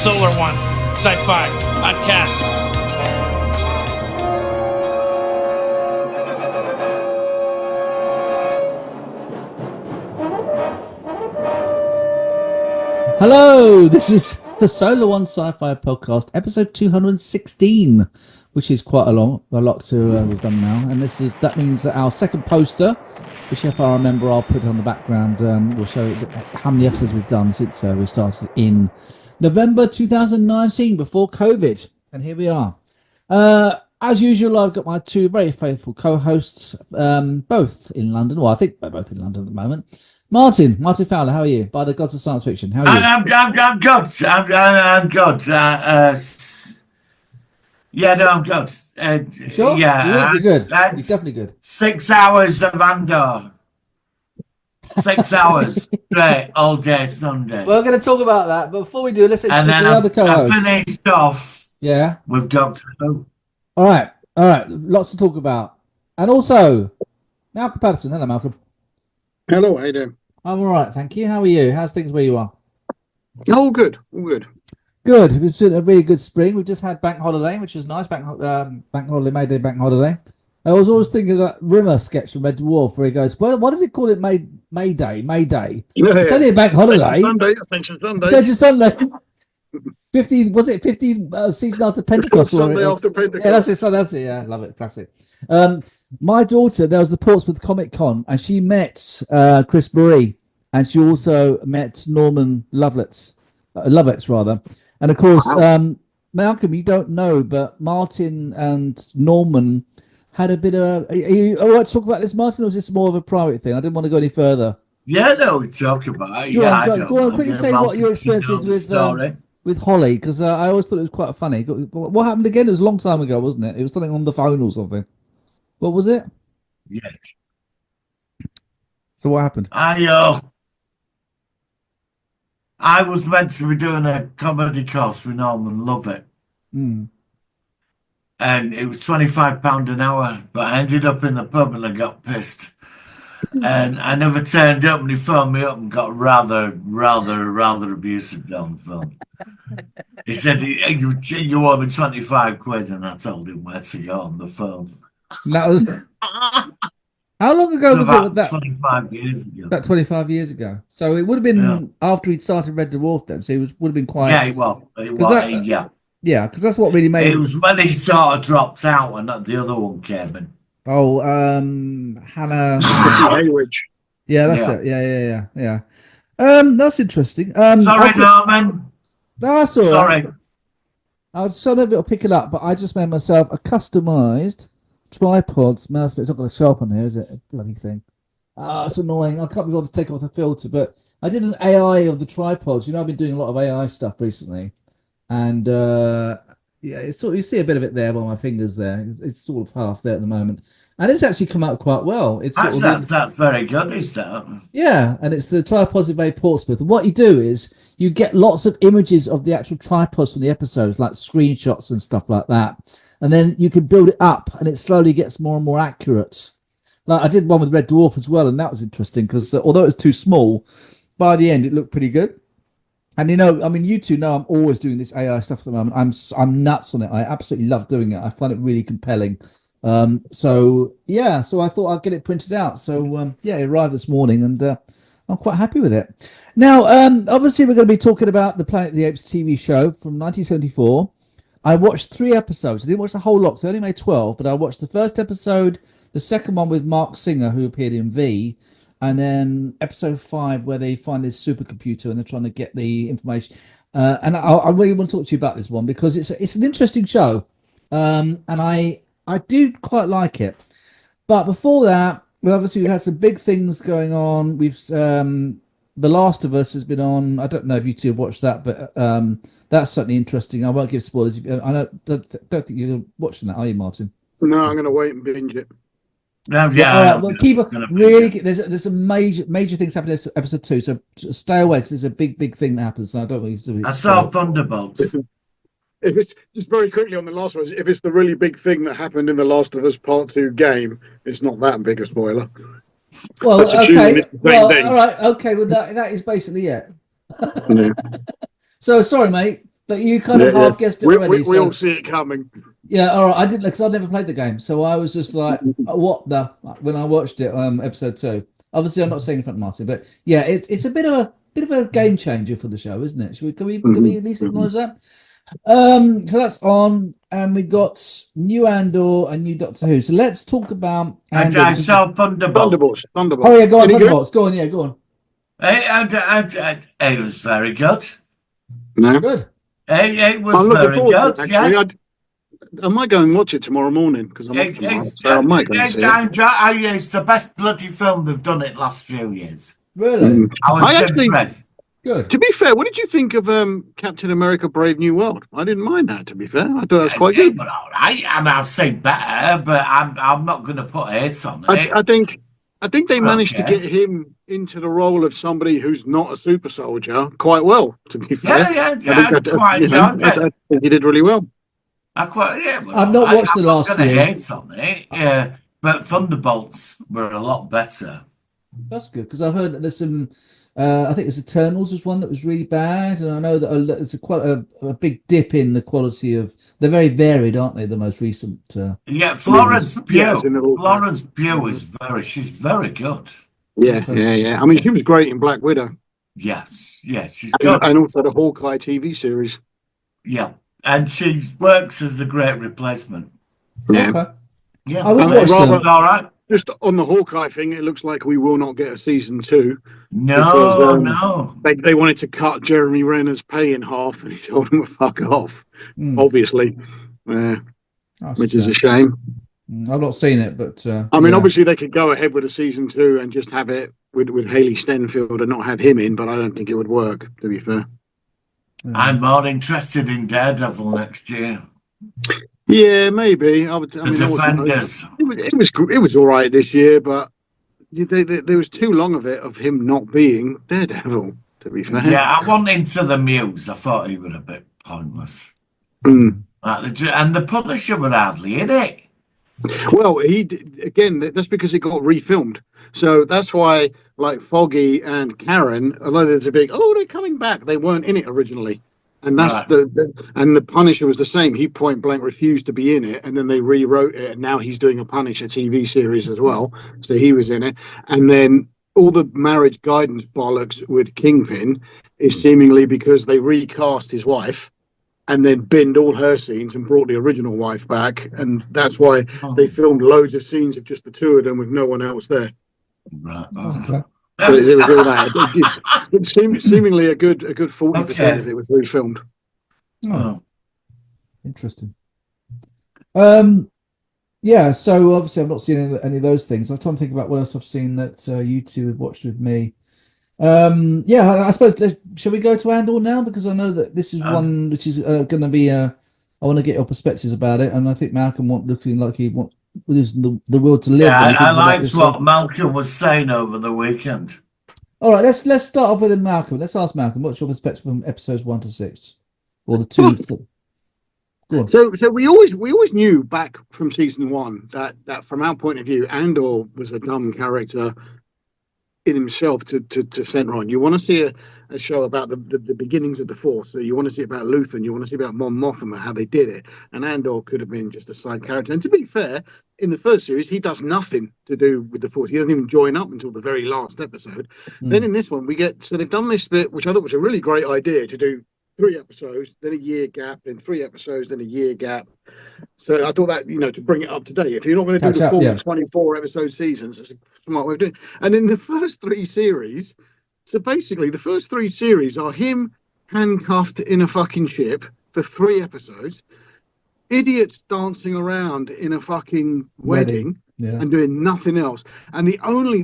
Solar One Sci-Fi Podcast. Hello, this is the Solar One Sci-Fi Podcast, episode 216, which is quite a lot to we've done now, and that means that our second poster, which if I remember, I'll put on the background, will show how many episodes we've done since we started in November 2019, before COVID, and here we are. As usual, I've got my two very faithful co-hosts, both in London. Well, I think they're both in London at the moment. Martin Fowler, how are you? By the gods of science fiction, how are you? I'm good. I'm good. I'm good. Sure? Yeah, you're good. You're definitely good. 6 hours of Andor. 6 hours straight all day Sunday. We're going to talk about that, but before we do, let's introduce the other co-host. I finished off. Yeah. With Doctor Who. All right. Lots to talk about, and also Malcolm Patterson. Hello, Malcolm. Hello, how you doing? I'm all right, thank you. How are you? How's things where you are? All good. Good. It's been a really good spring. We've just had bank holiday, which was nice. Bank holiday, May Day bank holiday. I was always thinking of that Rimmer sketch from Red Dwarf where he goes, "Well, what does it call it? May Day. It's only a bank holiday. Ascension Sunday. 50 was it 50 season after Pentecost? Sunday after Pentecost. Yeah, that's it. Yeah, love it. Classic. My daughter, there was the Portsmouth Comic Con, and she met Chris Marie, and she also met Norman Lovitz, and of course, Malcolm, you don't know, but Martin and Norman had a bit of. Are you all right to talk about this, Martin, or is this more of a private thing? I didn't want to go any further. Yeah, no, we talk about it. Go on, quickly say what your experience is with Holly, because I always thought it was quite funny. What happened again? It was a long time ago, wasn't it? It was something on the phone or something. What was it? Yeah. So what happened? I was meant to be doing a comedy course with Norman Lovett. Mm. And it was £25 an hour, but I ended up in the pub and I got pissed. And I never turned up, and he phoned me up and got rather abusive down the phone. He said, you owe me 25 quid, and I told him where to go on the phone. That was how long ago was it? That 25 years ago. About 25 years ago. So it would have been after he'd started Red Dwarf then. So he would have been quite. Yeah, well, yeah. Yeah, because that's what really made it. Was when he sort of dropped out and the other one came in. Oh, Hannah Hayridge. Yeah, that's it. Yeah. That's interesting. Sorry, Norman. That's all right. Sorry. I was sort of it'll pick it up, but I just made myself a customized tripods mouse, but it's not going to show up on here, is it? A bloody thing. It's annoying. I can't be bothered to take off the filter, but I did an AI of the tripods. You know, I've been doing a lot of AI stuff recently, and it's sort of, you see a bit of it there by my fingers there. It's sort of half there at the moment, and it's actually come out quite well. That's very good, is that? Yeah, and it's the tripods of Portsmouth. And what you do is you get lots of images of the actual tripods from the episodes, like screenshots and stuff like that. And then you can build it up, and it slowly gets more and more accurate. Like I did one with Red Dwarf as well, and that was interesting because although it was too small, by the end it looked pretty good. And you know, I mean, you two know I'm always doing this AI stuff at the moment. I'm nuts on it. I absolutely love doing it. I find it really compelling. So I thought I'd get it printed out. So it arrived this morning, and I'm quite happy with it. Now, obviously, we're going to be talking about the Planet of the Apes TV show from 1974. I watched 3 episodes. I didn't watch the whole lot, so I only made 12, but I watched the first episode, the second one with Mark Singer, who appeared in V, and then episode 5, where they find this supercomputer and they're trying to get the information. And I really want to talk to you about this one because it's an interesting show, and I do quite like it. But before that, we've had some big things going on. We've The Last of Us has been on. I don't know if you two have watched that, but that's certainly interesting. I won't give spoilers. I don't think you're watching that, are you, Martin? No, I'm going to wait and binge it. Yeah. All right. Well, keep it really. There's some major things happening in episode 2, so stay away because there's a big thing that happens. So I don't want you to. I saw Thunderbolts. If it's just very quickly on The Last of Us, if it's the really big thing that happened in The Last of Us Part 2 game, it's not that big a spoiler. Well, okay. Well, all right. Okay. Well, that is basically it. Yeah. So sorry, mate. But you kind of half guessed it already. We all see it coming. Yeah, all right. I didn't because I've never played the game, so I was just like, "What the?" When I watched it, episode 2. Obviously, I'm not saying in front of Martin, but yeah, it's a bit of a game changer for the show, isn't it? Can we at least acknowledge that? So that's on, and we got new Andor and new Doctor Who. So let's talk about Andor. I saw Thunderbolt. Thunderbolts. Oh yeah, go on, Any good? Thunderbolts. Go on, yeah, go on. It was very good. No. Good. It I'm was looking very forward to good. it, actually. Yeah. I might go and watch it tomorrow morning because I'm off tomorrow. So I might go and see it. It's the best bloody film they've done it last few years. Really? I was actually, impressed. Good. to be fair, what did you think of Captain America: Brave New World? I didn't mind that. To be fair, I thought that was quite good. It was all right. I mean, I've seen better, but I'm not going to put hates on it. I think they managed to get him into the role of somebody who's not a super soldier quite well. To be fair, Yeah, I quite enjoyed it. I think he did really well. I've not watched the last I'm not few. going to hate on it. Yeah, but Thunderbolts were a lot better. That's good because I've heard that there's some. I think there's Eternals was one that was really bad, and I know that there's quite a big dip in the quality of. They're very varied, aren't they? The most recent. Yeah, Florence Pugh. Yeah, Florence Pugh is she's very good. Yeah. I mean, she was great in Black Widow. Yes, she's good. And also the Hawkeye TV series. Yeah, and she works as a great replacement. Yeah. Okay. Yeah, I would watch them. all right. Just on the Hawkeye thing, it looks like we will not get a season 2. No, no. They wanted to cut Jeremy Renner's pay in half, and he told them to fuck off. Obviously, which is a shame. I've not seen it, but I mean, obviously they could go ahead with a season 2 and just have it with Haley Stenfield and not have him in, but I don't think it would work. To be fair, I'm more interested in Daredevil next year. Yeah, maybe. I mean, Defenders. It was all right this year, but there was too long of him not being Daredevil. To be fair, yeah, I want Into the Muse. I thought he was a bit pointless. Mm. And the Punisher were hardly in it. Well, that's because it got refilmed. So that's why, like Foggy and Karen, although there's a big, they're coming back, they weren't in it originally. And that's and the Punisher was the same. He point blank refused to be in it, and then they rewrote it, and now he's doing a Punisher TV series as well. So he was in it, and then all the marriage guidance bollocks with Kingpin is seemingly because they recast his wife, and then binned all her scenes and brought the original wife back, and that's why they filmed loads of scenes of just the two of them with no one else there. Right. Okay. So it was all that. It's seemingly a good 40% of it was refilmed. Oh, interesting. Yeah. So obviously, I've not seen any of those things. I'm trying to think about what else I've seen that you two have watched with me. I suppose shall we go to Andor now, because I know that this is one which is going to be. I want to get your perspectives about it, and I think Malcolm looking like he wants the will to live. Yeah, I liked what Malcolm was saying over the weekend. All right, let's start off with Malcolm. Let's ask Malcolm, what's your perspective from episodes 1 to 6, or the 2? Go on. So we always knew back from season 1 that from our point of view, Andor was a dumb character in himself to center on. You want to see a show about the beginnings of the Force. So you want to see about Luthen, you want to see about Mon Mothma, how they did it. And Andor could have been just a side character. And to be fair, in the first series, he does nothing to do with the Force. He doesn't even join up until the very last episode. Then in this one, so they've done this bit, which I thought was a really great idea, to do 3 episodes, then a year gap, then 3 episodes, then a year gap. So I thought that, to bring it up to date. If you're not going to do the full 24 episode seasons, it's a smart way of doing it. And in the first 3 series, so basically the first 3 series are him handcuffed in a fucking ship for 3 episodes, idiots dancing around in a fucking wedding. And doing nothing else. And the only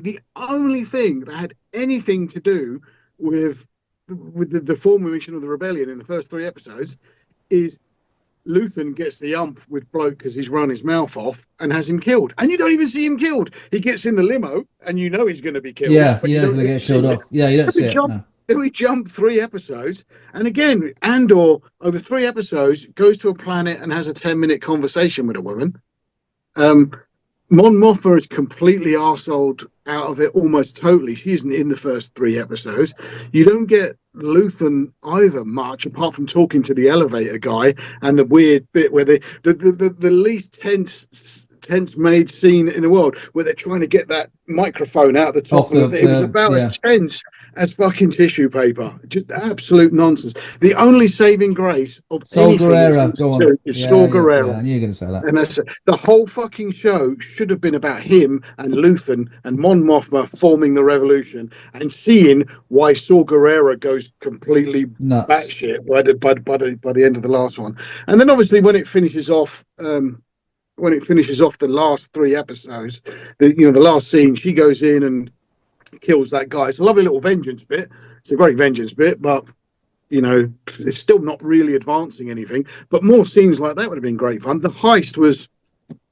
thing that had anything to do with the formation of the rebellion in the first 3 episodes is Luthen gets the ump with bloke because he's run his mouth off and has him killed. And you don't even see him killed. He gets in the limo and you know he's going to be killed. Yeah, but you know he's going to get killed off. Yeah, you don't see it. Then we jump 3 episodes. And again, Andor, over 3 episodes, goes to a planet and has a 10-minute conversation with a woman. Mon Mothma is completely arseholed out of it almost totally. She isn't in the first 3 episodes. You don't get Luthen either much, apart from talking to the elevator guy and the weird bit where the least tense made scene in the world where they're trying to get that microphone out the top of it. It was about as tense as fucking tissue paper. Just absolute nonsense. The only saving grace of anything is Saw Gerrera. I knew you were going to say that. And that's the whole fucking show should have been about him and Luthen and Mon Mothma forming the revolution and seeing why Saw Gerrera goes completely batshit by the end of the last one. And then obviously when it finishes off the last 3 episodes, the last scene, she goes in and kills that guy. It's a lovely little vengeance bit. It's a great vengeance bit, but it's still not really advancing anything. But more scenes like that would have been great fun. The heist was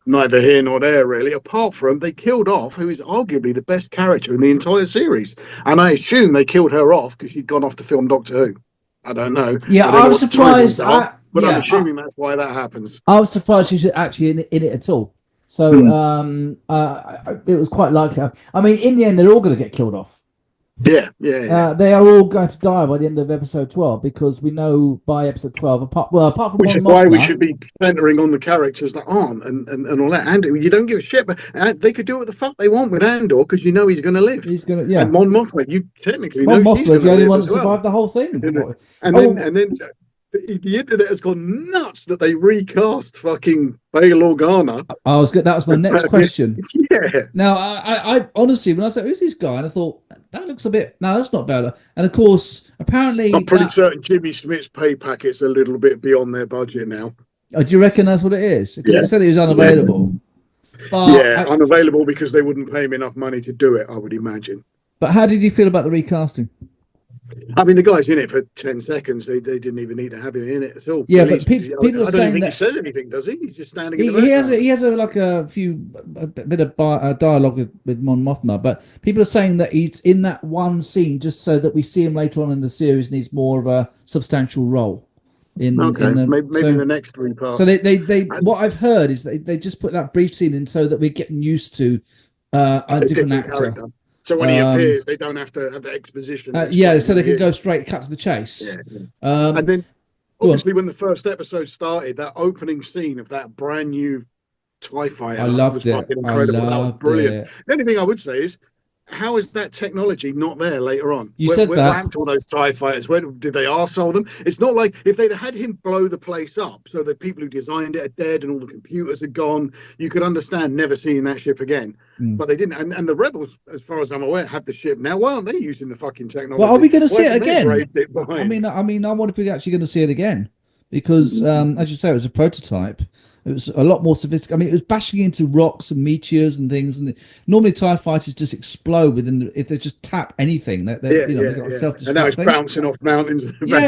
neither here nor there, really, apart from they killed off who is arguably the best character in the entire series. And I assume they killed her off because she'd gone off to film Doctor Who. I don't know. Yeah, I was surprised. I'm assuming that's why that happens. I was surprised she was actually in it at all. So it was quite likely. I mean, in the end, they're all going to get killed off. Yeah. They are all going to die by the end of episode 12 because we know by episode 12, apart from which is why we should be centering on the characters that aren't and all that. And you don't give a shit, but they could do what the fuck they want with Andor because he's going to live. He's going to, yeah. And Mon Mothma, you technically Mon know she's Mothma's the only one that survived survived the whole thing. And then the internet has gone nuts that they recast fucking Bail Organa. That was my next question. Yeah. Now, I honestly, when I said, "Who's this guy?" and I thought that looks a bit. No, that's not Bella. And of course, apparently, I'm pretty certain Jimmy Smith's pay packet's a little bit beyond their budget now. Do you reckon that's what it is? Because it said he was unavailable. But unavailable because they wouldn't pay him enough money to do it, I would imagine. But how did you feel about the recasting? I mean, the guy's in it for 10 seconds. They didn't even need to have him in it at all. Yeah, but people are saying that... I don't think he says anything, does he? He's just standing in the background. He has a bit of dialogue with Mon Mothma, but people are saying that he's in that one scene just so that we see him later on in the series and he's more of a substantial role. Maybe in the next 3 parts. So they what I've heard is they just put that brief scene in so that we're getting used to a different actor. Character. So when he appears, they don't have to have the exposition. So they can go straight, cut to the chase. Yeah. And then, obviously, when the first episode started, that opening scene of that brand new TIE fighter, I loved it. Fucking incredible. That was brilliant. The only thing I would say is, how is that technology not there later on? Where happened to all those TIE fighters? Where did they arsehole them? It's not like if they'd had him blow the place up so the people who designed it are dead and all the computers are gone, you could understand never seeing that ship again. But they didn't. And the rebels, as far as I'm aware, have the ship now. Why aren't they using the fucking technology? Well, are we going to see it again? I wonder if we're actually going to see it again. Because, as you say, it was a prototype. It was a lot more sophisticated. I mean, it was bashing into rocks and meteors and things. And normally, TIE fighters just explode if they just tap anything. They've got a self-destruct. And now it's bouncing off mountains. Yeah.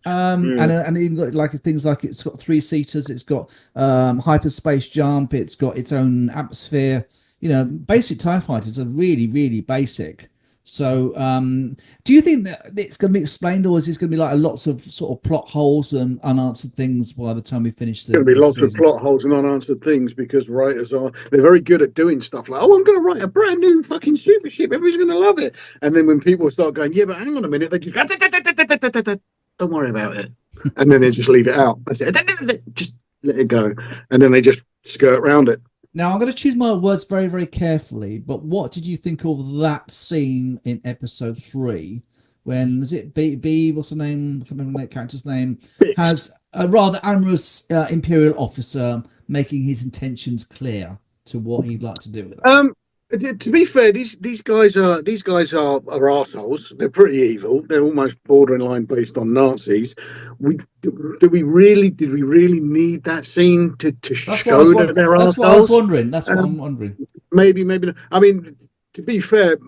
And even got like things like it's got 3-seaters. It's got hyperspace jump. It's got its own atmosphere. Basic TIE fighters are really, really basic. So, do you think that it's going to be explained, or is this going to be like lots of sort of plot holes and unanswered things by the time we finish the? There's going to be lots of plot holes and unanswered things because they're very good at doing stuff like, I'm going to write a brand new fucking super ship. Everybody's going to love it. And then when people start going, yeah, but hang on a minute, they just don't worry about it, and then they just leave it out. Just let it go, and then they just skirt around it. Now, I'm going to choose my words very, very carefully, but what did you think of that scene in episode 3 when, was it B, what's her name? I can't remember that character's name. Bix. Has a rather amorous Imperial officer making his intentions clear to what he'd like to do with it. To be fair, these guys are arseholes. They're pretty evil. They're almost borderline based on Nazis. Did we really need that scene to show that they're arseholes? That's what I was wondering. That's what I'm wondering. Maybe not. I mean, to be fair,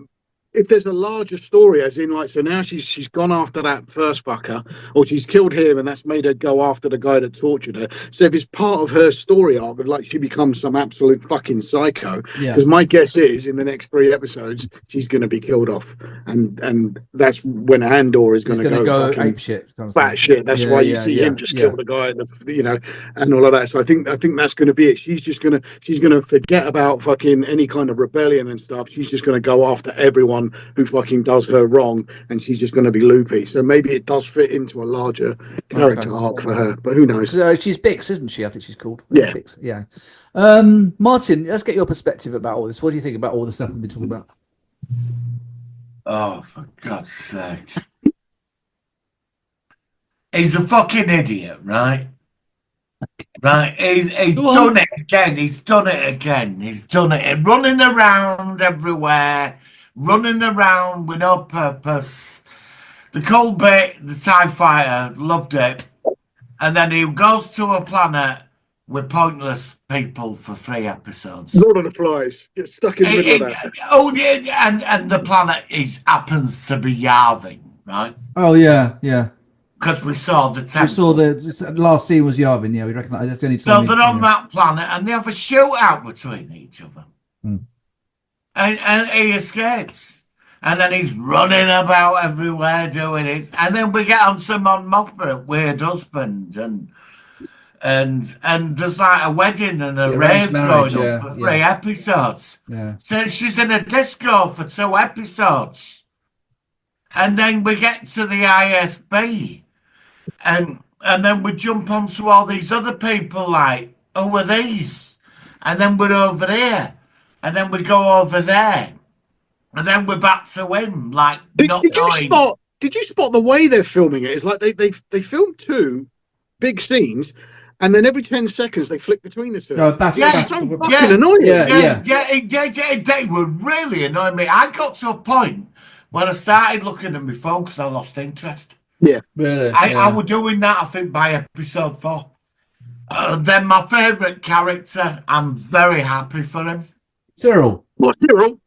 if there's a larger story, as in like, so now she's gone after that first fucker, or she's killed him, and that's made her go after the guy that tortured her. So if it's part of her story arc, of like she becomes some absolute fucking psycho, Yeah. because my guess is in the next 3 episodes she's going to be killed off, and that's when Andor is going He's to go fucking ape shit. Kind of fat thing. shit. That's why you see him just kill the guy, and all of that. So I think that's going to be it. She's gonna forget about fucking any kind of rebellion and stuff. She's just going to go after everyone who fucking does her wrong, and she's just going to be loopy. So maybe it does fit into a larger character arc for her, but who knows? She's Bix, isn't she? I think she's called. Yeah. Bix. Yeah. Martin, let's get your perspective about all this. What do you think about all the stuff we've been talking about? Oh, for God's sake. He's a fucking idiot, right? Right, he's done it again. He's done it again. He's done it. Running around everywhere, running around with no purpose. The cold bit, the TIE fighter, loved it. And then he goes to a planet with pointless people for 3 episodes. Lord of the Flies. Get stuck in the middle of that. Oh, yeah, and the planet happens to be Yavin, right? Oh yeah, yeah. Because we saw the temple. We saw the last scene was Yavin. Yeah, we recognise that's the only So time. they're on that planet and they have a shootout between each other. And he escapes. And then he's running about everywhere doing it. And then we get on to Mon Mothma, weird husband, and there's like a wedding and a rave going on for 3 episodes. Yeah. So she's in a disco for 2 episodes. And then we get to the ISB. And then we jump onto all these other people like, who are these? And then we're over here. And then we go over there. And then we're back to him, like Did you spot the way they're filming it? It's like they filmed 2 big scenes, and then every 10 seconds they flick between the 2. No, It's so fucking annoying. Yeah, they were really annoying me. I got to a point when I started looking at my phone because I lost interest. Yeah, really. I was doing that, I think, by episode 4. Then my favourite character, I'm very happy for him. Cyril. What, Cyril?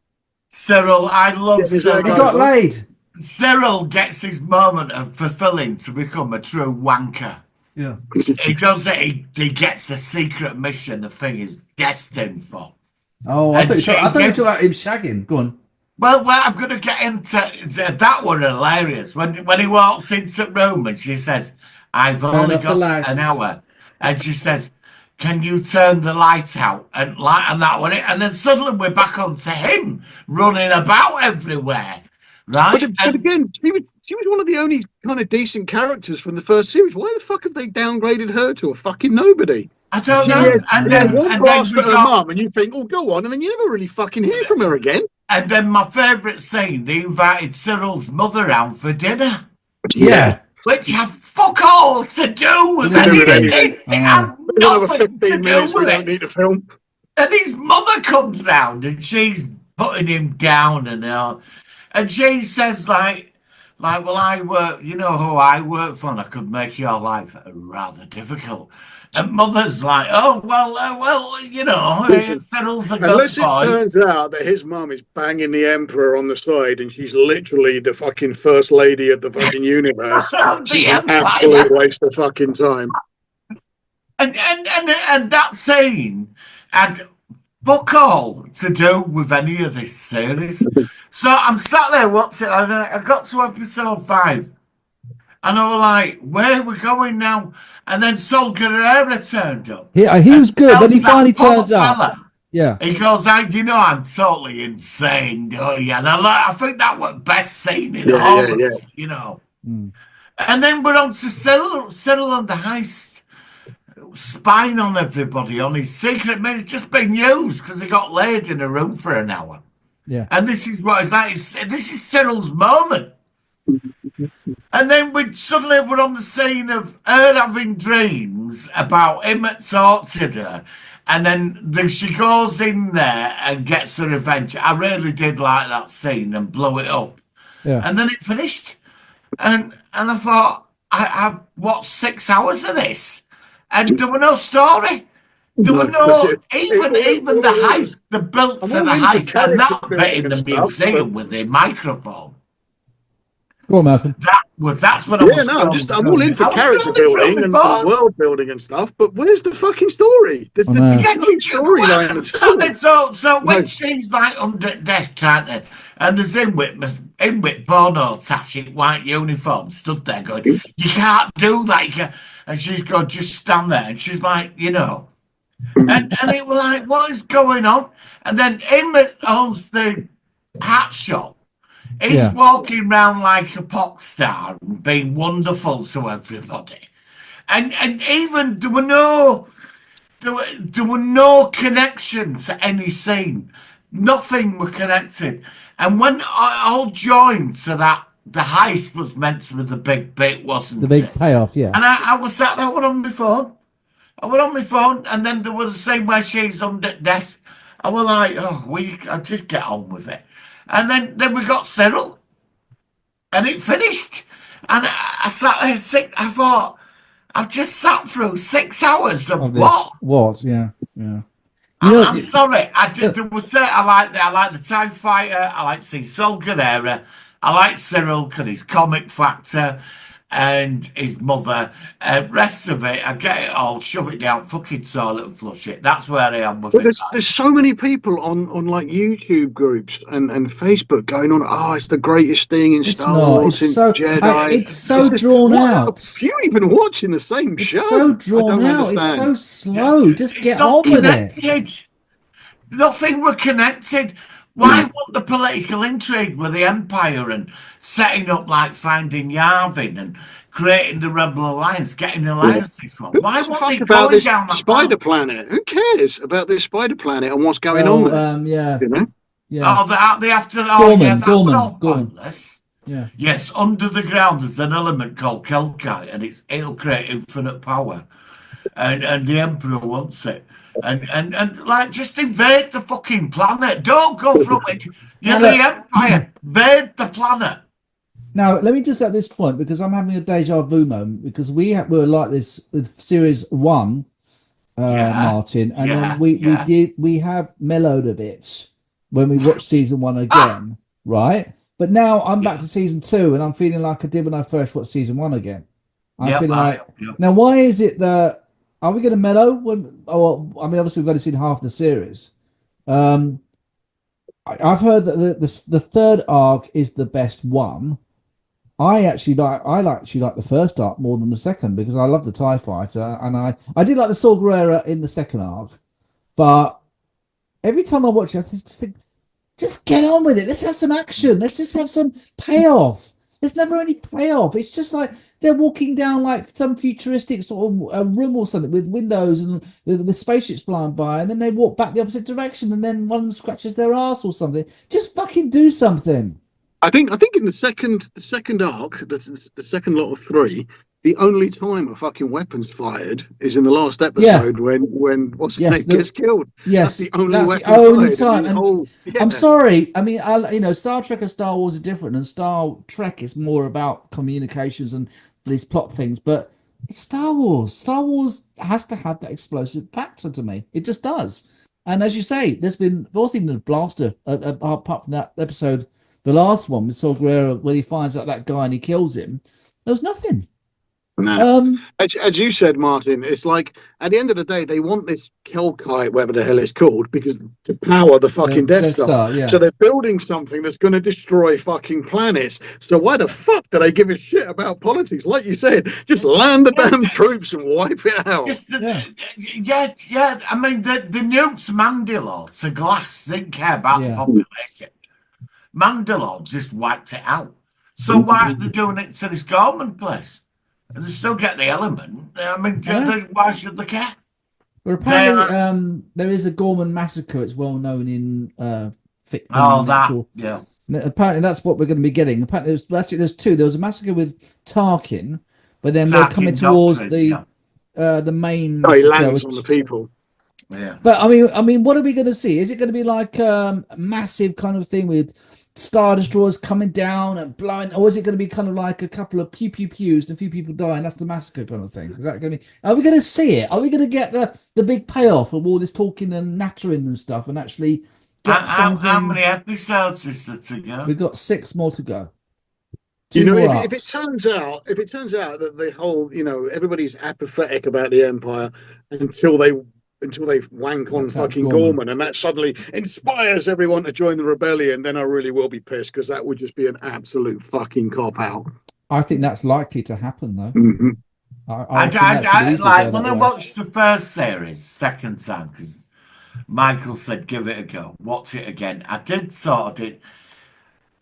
Cyril, I love Cyril. He got laid. Cyril gets his moment of fulfilling to become a true wanker. Yeah. He does it. He gets a secret mission the thing is destined for. Oh, I thought you talked about him shagging. Go on. Well, I'm going to get into that. One hilarious when he walks into the room and she says, "I've only got an hour," and she says, "Can you turn the light out?" And that one, and then suddenly we're back onto him running about everywhere, right? But again, she was one of the only kind of decent characters from the first series. Why the fuck have they downgraded her to a fucking nobody? I don't know. And then one blast at her mum, and you think, "Oh, go on," and then you never really fucking hear from her again. And then my favourite scene, they invited Cyril's mother round for dinner. Yeah. Which have fuck all to do with anything. Have Another nothing 15 to minutes do we with don't it. need to film. And his mother comes round and she's putting him down and all. And she says well, I work, you know who I work for, and I could make your life rather difficult. And mother's like, oh, well, you know, Cyril's a good Unless it boy. turns out that his mum is banging the Emperor on the side and she's literally the fucking first lady of the fucking universe. She's an absolute waste of fucking time. And that scene had fuck all to do with any of this series. So I'm sat there watching, I got to episode 5. And I was like, where are we going now? And then Sol Guerrero turned up. Yeah, he was good. Then he finally turns up. Yeah. He goes, I'm totally insane, don't you? And I think that was best scene in all of it, you know. And then we're on to Cyril and the heist, spying on everybody on his secret. It's just been used because he got laid in a room for an hour. Yeah. And this is what is that? This is Cyril's moment. And then we're on the scene of her having dreams about him at tortured her. And then she goes in there and gets her revenge. I really did like that scene and blow it up. Yeah. And then it finished. And I thought, I've watched 6 hours of this. And there was no story. There were because no even the heist, the built I'm for all the in for heist, and character that bit building in and the stuff, museum but with the microphone. Go on, Malcolm. That's what I yeah, was no, scrolling I'm all in through. for I was character scrolling through building my and phone. world building and stuff, but where's the fucking story? There's I know. no Yeah, storyline at all. so when No. she's like under the desk trying to, and there's in with porno attaching white uniform stood there going, you can't do that. You can't. And she's going, just stand there. And she's like, and it was like, what is going on? And then Emmett owns the hat shop. He's Yeah. walking around like a pop star and being wonderful to everybody. And even there were no connection to any scene. Nothing were connected. And when I all joined so that the heist was meant to be the big bit, The wasn't big it? payoff, yeah. And I was sat there on my phone. I was on my phone, and then there was the same where she's on the desk. I was like, I just get on with it. And then we got Cyril, and it finished. And I sat there sick. I thought, I've just sat through 6 hours of Of this. what? What? Yeah. Yeah. I'm sorry. There was I like the TIE fighter. I like to see Sol Guerrera. I like Cyril because his comic factor and his mother. Rest of it, I get it all. Shove it down, fucking toilet and flush it. That's where I am with But it. there's so many people on like YouTube groups and Facebook going on. Oh, it's the greatest thing in It's Star not. Wars It's since so. Jedi. It's so It's just, drawn what out. are you even watching the same It's show? so I drawn don't out. It's understand. so slow. Just It's get not on with it. connected. Nothing were connected. Why want the political intrigue with the Empire and setting up like finding Yavin and creating the Rebel Alliance, getting alliances from? Who Why gives a want fuck they about going this down that spider path? planet? Who cares about this spider planet and what's going on there? Yeah. You know? Yeah. Oh, they have to. Oh, yeah, that was all Gorman. pointless. Yeah. Yes, under the ground there's an element called Kelkai, and it'll create infinite power, and the Emperor wants it, and like just invade the fucking planet. Don't go through it. You're Now, the look. Empire. Invade the planet. Now, let me just at this point, because I'm having a deja vu moment, because we were like this with series 1, Yeah, Martin, and yeah, then yeah. we have mellowed a bit when we watched season 1 again, right? But now I'm back Yeah. to season 2, and I'm feeling like I did when I first watched season 1 again. I'm Yep, feeling like yep. now. Why is it that are we going to mellow when? Oh, well, I mean, obviously we've only seen half the series. I've heard that the third arc is the best one. I actually like the first arc more than the second because I love the TIE fighter and I did like the Saw Gerrera in the second arc, but every time I watch it, I just think, just get on with it. Let's have some action. Let's just have some payoff. There's never any payoff. It's just like they're walking down like some futuristic sort of a room or something with windows and with spaceships flying by, and then they walk back the opposite direction, and then one of them scratches their ass or something. Just fucking do something. I think in the second arc, the second lot of 3, the only time a fucking weapon's fired is in the last episode when what's his name gets killed. Yes, that's the only that's the weapon only fired time. in the And whole, yeah. I'm sorry. I mean, Star Trek and Star Wars are different, and Star Trek is more about communications and these plot things. But it's Star Wars. Star Wars has to have that explosive factor to me. It just does. And as you say, there wasn't even a blaster apart from that episode, the last one with Saw Gerrera, when he finds out that guy and he kills him. There was nothing. No. As you said, Martin, it's like at the end of the day, they want this Kelkai, whatever the hell it's called, because to power the fucking Death Star. Yeah. So they're building something that's going to destroy fucking planets. So why the fuck do they give a shit about politics? Like you said, just land the damn troops and wipe it out. Yeah. I mean, the nukes Mandalore to glass didn't care about the population. Mandalore just wiped it out. So why are they doing it to this Gorman place? And they still get the element. I mean, why should they care? Well, apparently, there is a Gorman massacre. It's well known in fiction. Yeah. Apparently, that's what we're going to be getting. Apparently, there's 2. There was a massacre with Tarkin, but then they're coming towards the main. He lands on the people. Yeah. But I mean, what are we going to see? Is it going to be like a massive kind of thing with Star Destroyers coming down and blowing, or is it going to be kind of like a couple of pew pew pews and a few people dying? That's the massacre kind of thing. Is that going to be? Are we going to see it? Are we going to get the big payoff of all this talking and nattering and stuff, and actually get something? How many episodes is there to go? We've got 6 more to go. You 2 know, more if it arcs. turns out that the whole, everybody's apathetic about the Empire until they wank on That's how fucking Gorman, and that suddenly inspires everyone to join the rebellion, then I really will be pissed, because that would just be an absolute fucking cop out. I think that's likely to happen, though. Mm-hmm. I think that could easily like go when that I way. watched the first series second time, because Michael said give it a go, watch it again. I did sort of.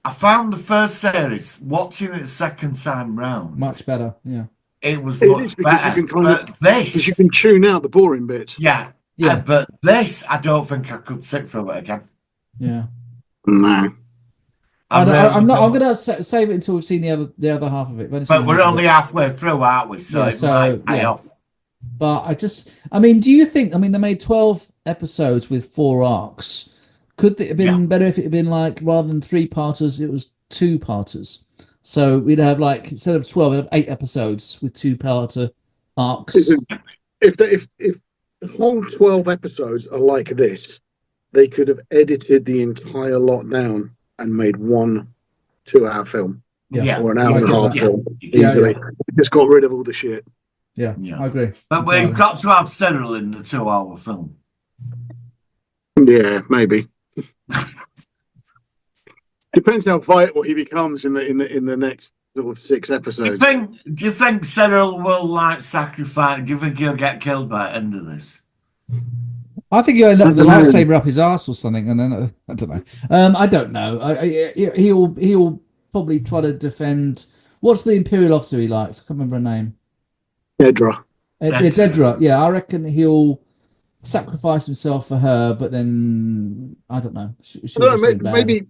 I found the first series, watching it second time round, Much better, yeah. it was It much is, because better. you can But because you this, can tune out the boring bits. yeah, Yeah. but this, I don't think I could sit through it again. Yeah. No. I'm really not. I'm don't. going to save it until we've seen the other half of it. But we're only halfway through, aren't we? So Yeah, it might pay yeah. off. But I mean, do you think? I mean, they made 12 episodes with 4 arcs. Could it have been better if it had been like, rather than 3-parters, it was 2-parters? So we'd have, like, instead of 12, we'd have 8 episodes with 2-parter arcs. If the whole 12 episodes are like this, they could have edited the entire lot down and made 1 2-hour film, Yeah. or an hour and a half film easily. Just got rid of all the shit. Yeah, I agree. But we've got to have Cyril in the 2-hour film. Yeah, maybe. Depends how vital he becomes in the next sort of 6 episodes. Do you think Cyril will like sacrifice? Do you think he'll get killed by the end of this? I think he'll end up with the lightsaber up his ass or something, and then I don't know. I don't know. He'll probably try to defend. What's the Imperial officer he likes? I can't remember her name. Dedra. Dedra. Yeah, I reckon he'll sacrifice himself for her, but then I don't know.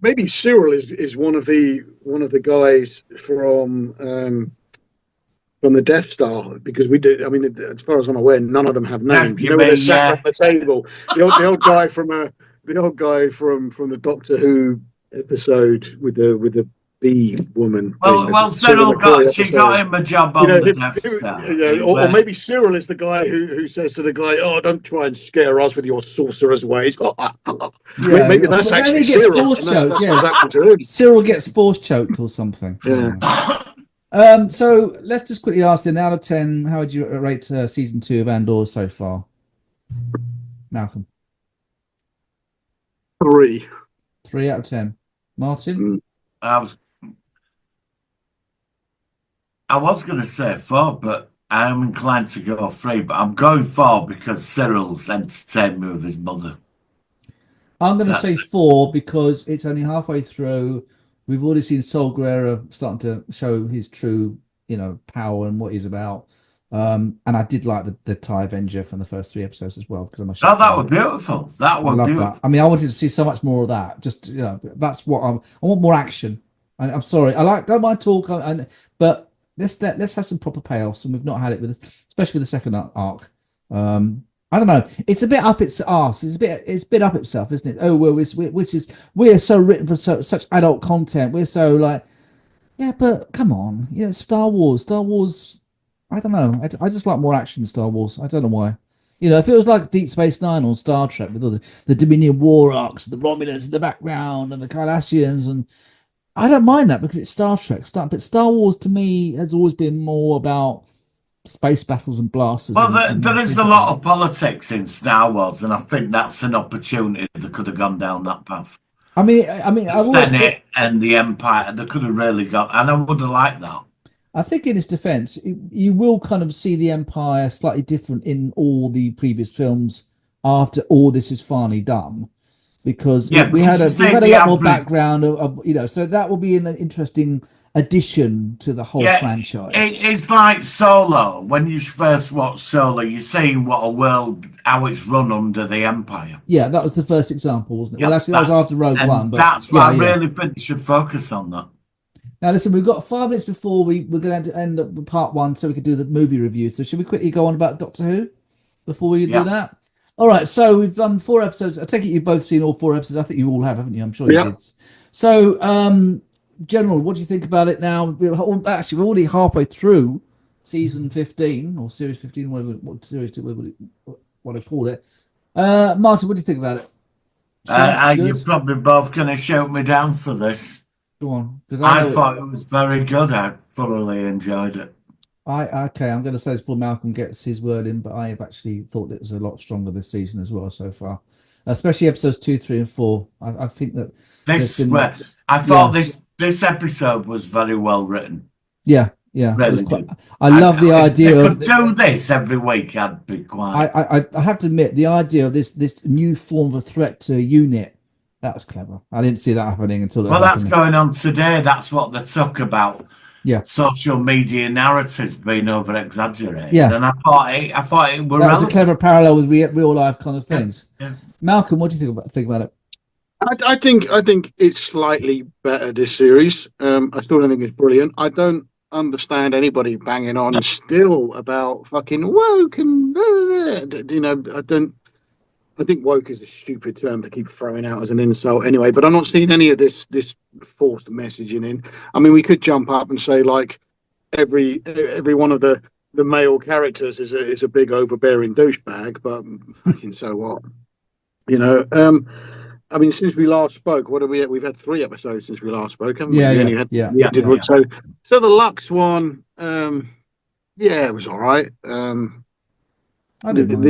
Maybe Cyril is one of the guys from the Death Star, because we do. I mean, as far as I'm aware, none of them have names. When they're sat around the table, the old guy from the Doctor Who episode with the bee woman. Well, Cyril got him a job on the Death Star. Or maybe Cyril is the guy who says to the guy, "Oh, don't try and scare us with your sorcerer's ways." Maybe that's actually Cyril. Cyril gets force choked or something. Yeah. So let's just quickly ask then, out of 10, how would you rate season 2 of Andor so far? Malcolm. 3. 3 out of 10. Martin? I was going to say 4, but I am inclined to go 3. But I'm going 4 because Cyril's entertained me with his mother. I'm going to say 4 because it's only halfway through. We've already seen Sol Guerrero starting to show his true, power and what he's about. And I did like the TIE Avenger from the first 3 episodes as well, because I'm that was beautiful. That was beautiful. That. I mean, I wanted to see so much more of that. Just that's what I want, more action. I'm sorry, don't mind talk, but let's have some proper payoffs, and we've not had it especially with the second arc. I don't know. It's a bit up its arse. It's a bit up itself, isn't it? Oh well, we're so written for such adult content. We're so like, yeah, but come on, Star Wars. I don't know. I just like more action in Star Wars. I don't know why. If it was like Deep Space Nine or Star Trek with all the Dominion War arcs, the Romulans in the background, and the Cardassians, and I don't mind that because it's Star Trek. But Star Wars to me has always been more about space battles and blasters. Well, there is a lot of politics in Star Wars, and I think that's an opportunity that could have gone down that path. I mean, the Senate and the Empire, they could have really gone, and I would have liked that. I think in his defense, you will kind of see the Empire slightly different in all the previous films after all this is finally done, because we had a lot more background of so that will be an interesting addition to the whole franchise. It's like Solo. When you first watch Solo, you're seeing what a world, how it's run under the Empire. Yeah, that was the first example, wasn't it? Yeah, well, actually, that was after Rogue One. But that's why I really think you should focus on that. Now, listen, we've got 5 minutes before we're going to end up with part 1, so we can do the movie review. So should we quickly go on about Doctor Who before we do that? All right, so we've done 4 episodes. I take it you've both seen all 4 episodes. I think you all have, haven't you? I'm sure you did. So, General, what do you think about it now? We're already halfway through season 15 or series 15, what I call it. Martin, what do you think about it? You're probably both going to shout me down for this. Go on, because I thought it was very good. I thoroughly enjoyed it. Okay, I'm going to say this before Malcolm gets his word in, but I have actually thought it was a lot stronger this season as well so far, especially episodes 2, 3, and 4. I think that I thought this episode was very well written. Yeah. Really I love the idea of do this every week. I'd be quiet. I have to admit, the idea of this new form of a threat to unit, that was clever. I didn't see that happening until that's going on today. That's what they talk about. Yeah, social media narratives being over exaggerated. Yeah, and I thought it was that was a clever parallel with real life kind of things. Yeah. Malcolm, what do you think about it? I think it's slightly better this series. I still don't think it's brilliant. I don't understand anybody banging on still about fucking woke and I think woke is a stupid term to keep throwing out as an insult anyway, but I'm not seeing any of this forced messaging in. I mean, we could jump up and say like every one of the male characters is a big overbearing douchebag, but fucking so what? I mean, since we last spoke, what have we had? We've had 3 episodes since we last spoke, haven't we? Yeah. So the Lux one, it was all right. The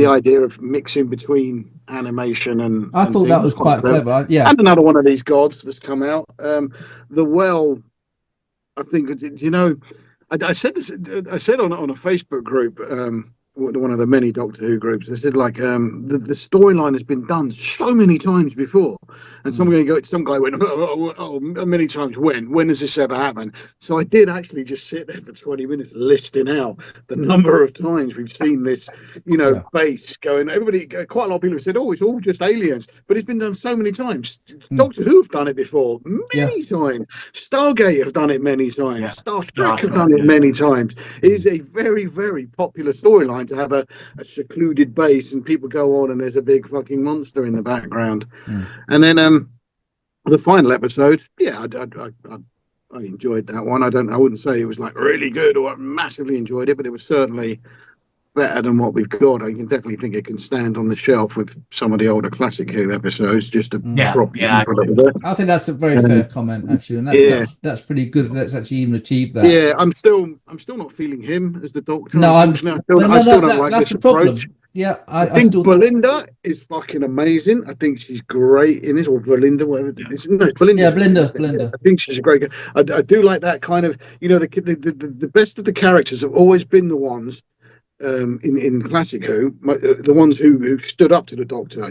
idea of mixing between animation and I thought that was quite clever. Yeah, and another one of these gods that's come out. The Well, I think I said this. I said on a Facebook group. One of the many Doctor Who groups, I said like the storyline has been done so many times before, and some guy went, oh, many times. When has this ever happened? So I did actually just sit there for 20 minutes listing out the number of times we've seen this, base going. Quite a lot of people have said, oh, it's all just aliens, but it's been done so many times. Doctor Who have done it before many times. Stargate have done it many times. Star Trek have done it many times. It is a very, very popular storyline to have a secluded base and people go on and there's a big fucking monster in the background. And then the final episode, I enjoyed that one. I wouldn't say it was like really good or I massively enjoyed it, but it was certainly better than what we've got. I can definitely think it can stand on the shelf with some of the older classic Who episodes. Just to drop I think that's a very fair comment actually, and that's pretty good. Let's actually even achieve that. Yeah, I'm still not feeling him as the Doctor. No, I still don't like this approach. Yeah, I think Belinda is fucking amazing. I think she's great in this, or Belinda, whatever it is. No, Belinda. Yeah, Belinda. I think she's a great girl. I do like that kind of, the best of the characters have always been the ones in classic Who, the ones who stood up to the Doctor.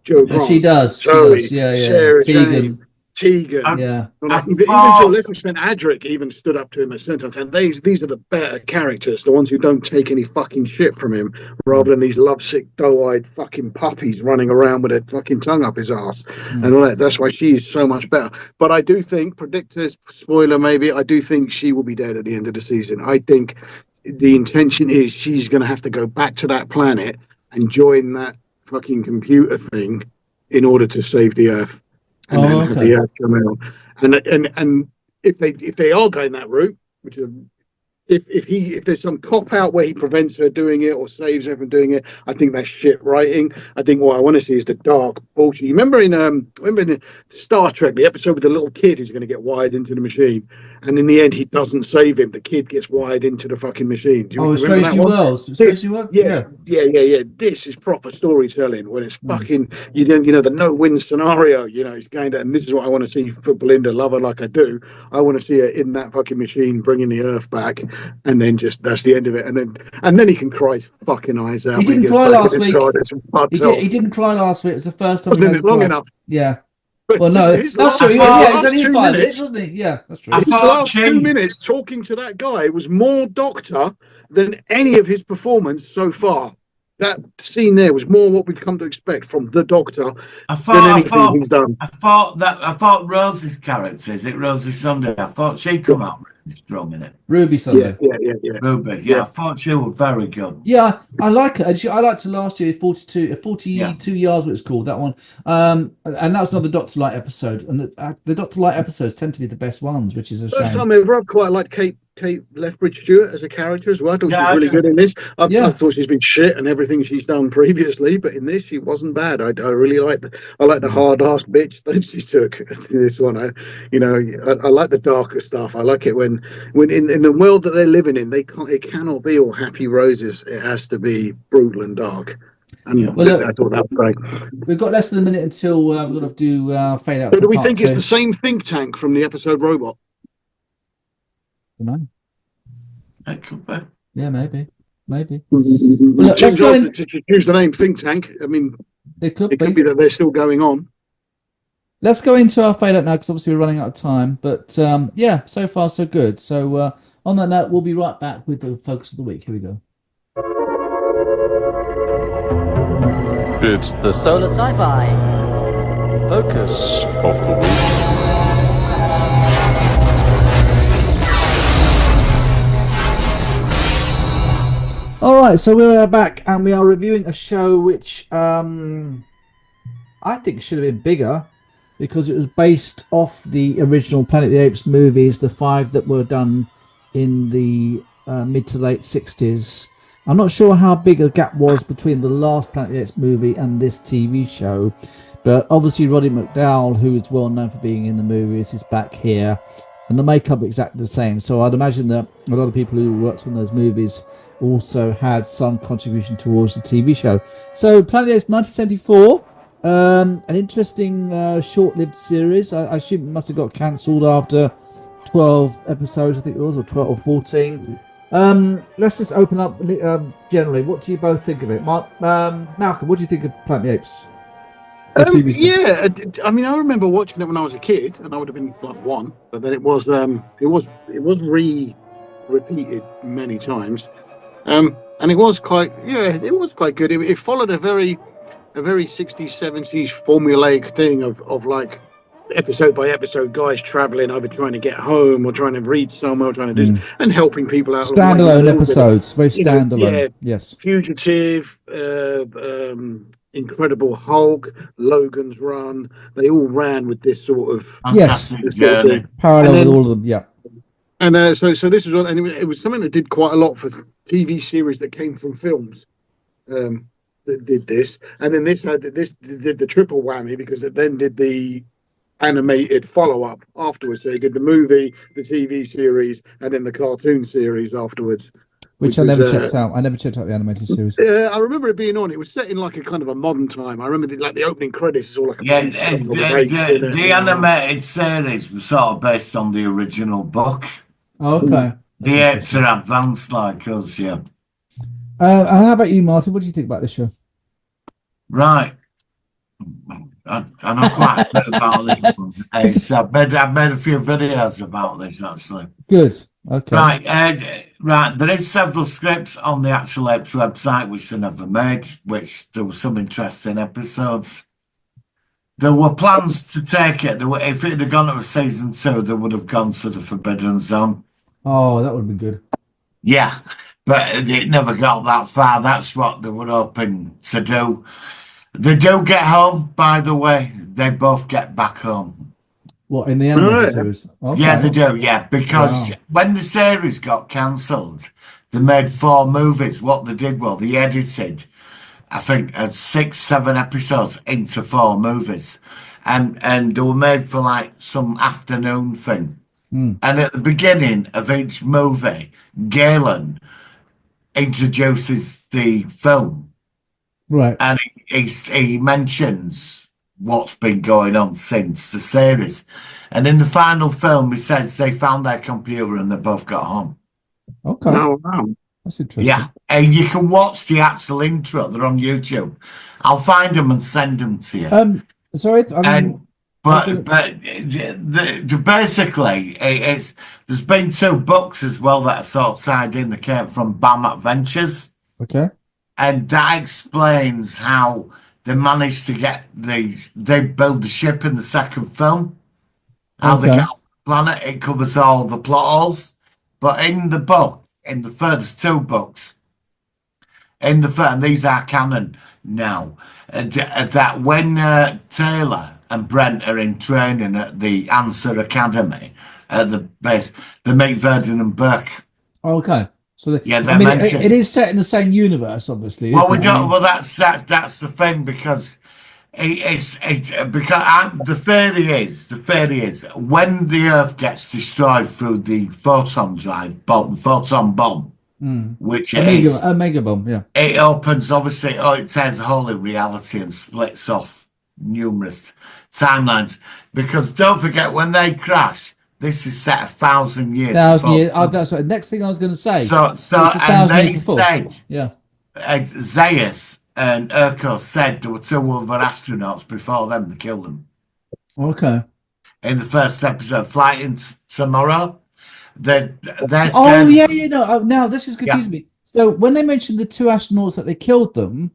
Jo Grant. She does. Yeah. Sarah Tegan. Even to a lesser extent, Adric even stood up to him at certain times. And these are the better characters, the ones who don't take any fucking shit from him, rather than these lovesick, doe-eyed fucking puppies running around with their fucking tongue up his ass. And all that. That's why she's so much better. But I do think, predictors, spoiler maybe, I do think she will be dead at the end of the season. I think the intention is she's going to have to go back to that planet and join that fucking computer thing in order to save the Earth. And then have the Earth come out. And if they are going that route, which if there's some cop out where he prevents her doing it or saves her from doing it, I think that's shit writing. I think what I want to see is the dark bullshit. You remember in Star Trek, the episode with the little kid who's going to get wired into the machine, and in the end he doesn't save him. The kid gets wired into the fucking machine. Do you remember that one? Yeah. This is proper storytelling when it's fucking the no-win scenario. He's going to, and this is what I want to see for Belinda, love her like I do. I want to see her in that fucking machine bringing the Earth back. And then that's the end of it. And then he can cry his fucking eyes out. He didn't cry last week. He didn't cry last week. It was the first time. Wasn't it long enough? Yeah. Well, no, that's true. Yeah, he's only 5 minutes, wasn't he? Yeah, that's true. His last 2 minutes talking to that guy was more Doctor than any of his performance so far. that scene there was more what we've come to expect from the Doctor I than anything he's done. I thought Rose's character, is it Rosie Sunday? I thought she come out really strong in it. Ruby Sunday. Yeah. Ruby, Yeah. I thought she was very good. Yeah, I like it. I liked it last year, 42 yards, what it's called, that one. And that's another Doctor Light episode. And the Doctor Light episodes tend to be the best ones, which is a First shame. time ever, I quite liked Kate Lethbridge Stewart as a character as well. I thought she was really good in this. I thought she's been shit and everything she's done previously, but in this she wasn't bad. I really like the hard ass bitch that she took in this one. I like the darker stuff. I like it when in the world that they're living in, it cannot be all happy roses. It has to be brutal and dark. And I thought that was great. We've got less than a minute until we're going to do fade out. So do we think it's the same think tank from the episode Robot? No. It could be. Yeah, maybe. Well, look, let's go to choose the name think tank. I mean, it could be that they're still going on. Let's go into our fade out now because obviously we're running out of time. But so far so good. So on that note, we'll be right back with the focus of the week. Here we go. It's the Solar Sci-Fi focus of the week. All right, so we are back and we are reviewing a show which I think should have been bigger because it was based off the original Planet of the Apes movies, the 5 that were done in the mid to late 60s. I'm not sure how big a gap was between the last Planet of the Apes movie and this TV show, but obviously Roddy McDowall, who is well known for being in the movies, is back here, and the makeup exactly the same. So I'd imagine that a lot of people who worked on those movies also had some contribution towards the TV show. So Planet of the Apes 1974, an interesting short-lived series. I assume it must have got cancelled after 12 episodes, I think it was, or 12 or 14. Let's just open up generally. What do you both think of it? Malcolm, what do you think of Planet of the Apes? I mean, I remember watching it when I was a kid, and I would have been like 1, but then it was repeated many times. And it was quite good. It followed a very 60s, 70s formulaic thing of like episode by episode guys traveling, either trying to get home or trying to read somewhere, or trying to do and helping people out. Standalone episodes, very standalone. Yes. Fugitive, Incredible Hulk, Logan's Run. They all ran with this sort of parallel with all of them. Yeah. And so this was one, and it was something that did quite a lot for TV series that came from films. That did this, and then this did the triple whammy because it then did the animated follow-up afterwards. So he did the movie, the TV series, and then the cartoon series afterwards. Which I never checked out. I never checked out the animated series. Yeah, I remember it being on. It was set in like a kind of a modern time. I remember the opening credits is all like the animated series was sort of based on the original book. Okay. The Apes are advanced like us, yeah. And how about you, Martin? What do you think about this show? Right. I know quite a bit about this. I've made a few videos about this, actually. Good. Okay. Right. There is several scripts on the actual Apes website which they never made, which there were some interesting episodes. There were plans to take it. If it had gone to season 2, they would have gone to the Forbidden Zone. Oh, that would have been good. Yeah, but it never got that far. That's what they were hoping to do. They do get home, by the way. They both get back home. What, in the animated series? Okay. Yeah, they do, because when the series got cancelled, they made 4 movies. What they did, they edited, I think, 6-7 episodes into 4 movies. And they were made for like some afternoon thing. And at the beginning of each movie, Galen introduces the film. Right. And he mentions what's been going on since the series. And in the final film, he says they found their computer and they both got home. Okay. Oh, wow. That's interesting. Yeah. And you can watch the actual intro. They're on YouTube. I'll find them and send them to you. Sorry, I mean... But basically, there's been 2 books as well that are sort of tied in that came from BAM Adventures. Okay. and that explains how they managed to get they build the ship in the second film. How they Okay. get off the planet, it covers all the plot holes. But in the book, in the first two books, and these are canon now, that when Taylor and Brent are in training at the Answer Academy at the base, they meet Verdun and Burke. Okay. So Yeah, I they mean, mentioned. it is set in the same universe, obviously. Well, isn't we it? I don't. mean, Well, that's the thing, because it's because the theory is when the Earth gets destroyed through the photon bomb, which it is, a mega bomb. Yeah. it opens, obviously, it tears a hole in reality and splits off numerous timelines. Because don't forget, when they crash, this is set 1,000 years 1,000 before. years. Oh, that's right. Next thing I was going to say. So It's 1,000 and they years before. said, Yeah. Zaius and Urko said there were two other astronauts before them. They killed them Okay. in the first episode, Flight Tomorrow. They're Oh scared. yeah. No. Oh, now this is confusing me. So when they mentioned the two astronauts that they killed them,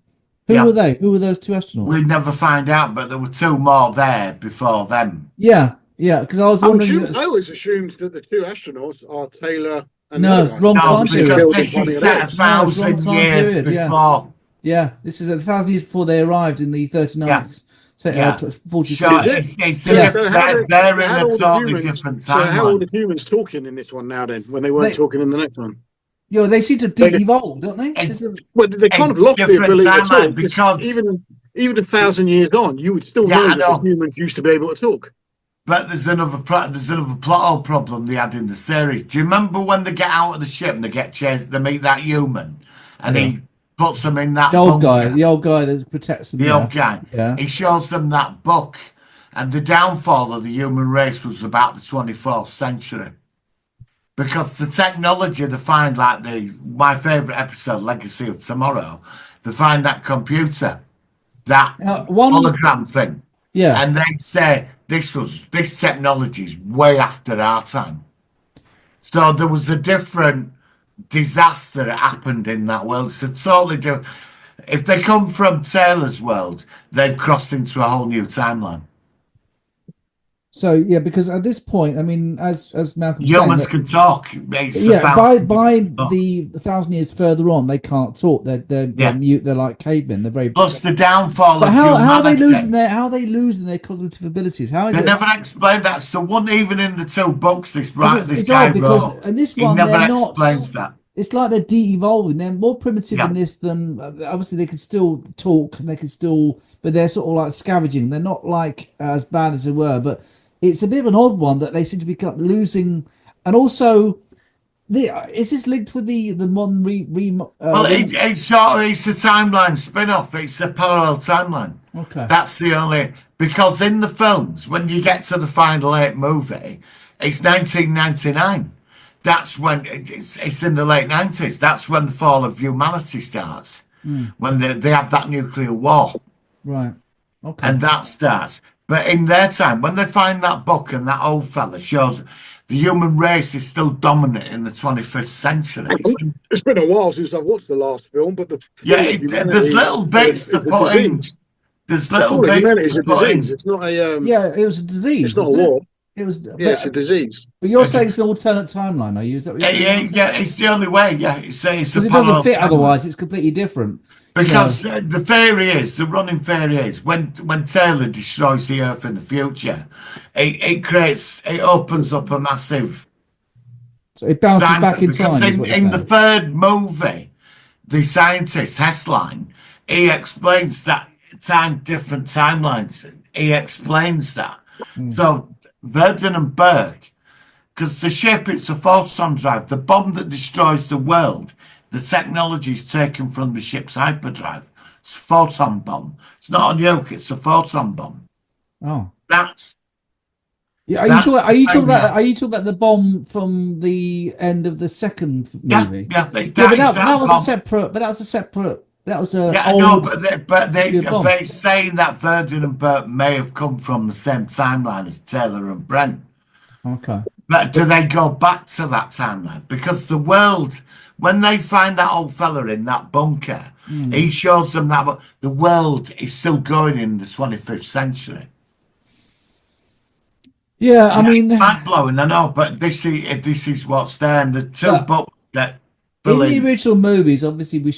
who Yeah. were they? Who were those two astronauts? We'd never find out, but there were two more there before them. Yeah. Because I was wondering. I always assumed that the two astronauts are Taylor and No, the other guy. wrong No, time period. because this is set No, it's 1,000 wrong time years period, yeah. before. Yeah, this is 1,000 years before they arrived in the 39th. Yeah. 46. So Is it? it's Yeah. they're in a totally different So how are timeline. the humans talking in this one now then, when they weren't talking in the next one? Yeah, they seem to de-evolve, don't they? It's- Well, they kind of It's lost the different ability to timeline talk, because- even 1,000 years on, you would still Yeah, know I that know. the humans used to be able to talk. But there's another plot hole problem they had in the series. Do you remember when they get out of the ship and they get chased? They meet that human, and he puts them in that the old bunker. the old guy that protects them. The yeah. old guy. Yeah. He shows them that book, and the downfall of the human race was about the 24th century. Because the technology they find, like my favourite episode, Legacy of Tomorrow, they find that computer, that hologram thing. Yeah. And they say this technology is way after our time. So there was a different disaster that happened in that world. It's a totally different. If they come from Taylor's world, they've crossed into a whole new timeline. So yeah, because at this point, I mean, as Malcolm Humans said, can talk. It's by the 1,000 years further on, they can't talk. They're mute. They're like cavemen. They're very. Plus the downfall But of how are they humanity. losing their cognitive abilities? How is They it? never explained that. So one, even in the two books, this It's guy odd because wrote, in this he one never they're not. explains that. It's like they're de-evolving. They're more primitive Yeah. in this than obviously they can still talk and they can still, but they're sort of like scavenging. They're not like as bad as they were, but it's a bit of an odd one that they seem to be losing. And also, is this linked with the modern Well, it's a timeline spin-off. It's a parallel timeline. okay. That's the only, because in the films, when you get to the final 8 movie, it's 1999. That's when it's in the late 90s. That's when the fall of humanity starts. When they have that nuclear war, Right. Okay. and that starts. But in their time, when they find that book and that old fella shows the human race is still dominant in the 25th century. It's been a while since I've watched the last film, but There's little bits to put in. There's little bits. Humanity is a to put in. disease. It's not a. Yeah, it was a disease. It's not a wasn't it? war. It was. Yeah, it's a disease. But you're saying it's an alternate timeline, are you? Is that what you're saying? Yeah, it's the only way. Yeah, it's a Because it parallel doesn't fit timeline. otherwise. It's completely different. Because the running theory is when Taylor destroys the Earth in the future, it opens up a massive. So it bounces time, back in because time. Is what you're in the saying. third movie, the scientist Hessline, he explains that different timelines. He explains that. So Verdun and Burke, because the ship, it's a photon drive. The bomb that destroys the world, the technology is taken from the ship's hyperdrive. It's a photon bomb. It's not a nuke, it's a photon bomb. Oh. That's Yeah, are you talking about the bomb from the end of the second movie? yeah. But that was a separate. That was a Yeah, old. no, but nuclear bomb. they're saying that Verdun and Burke may have come from the same timeline as Taylor and Brent. Okay. But do they go back to that timeline? Because the world, when they find that old fella in that bunker, he shows them that the world is still going in the 25th century. Yeah, I mean, Mind blowing, I know, but this is what's there, and the two But books that in fill the in. original movies, obviously we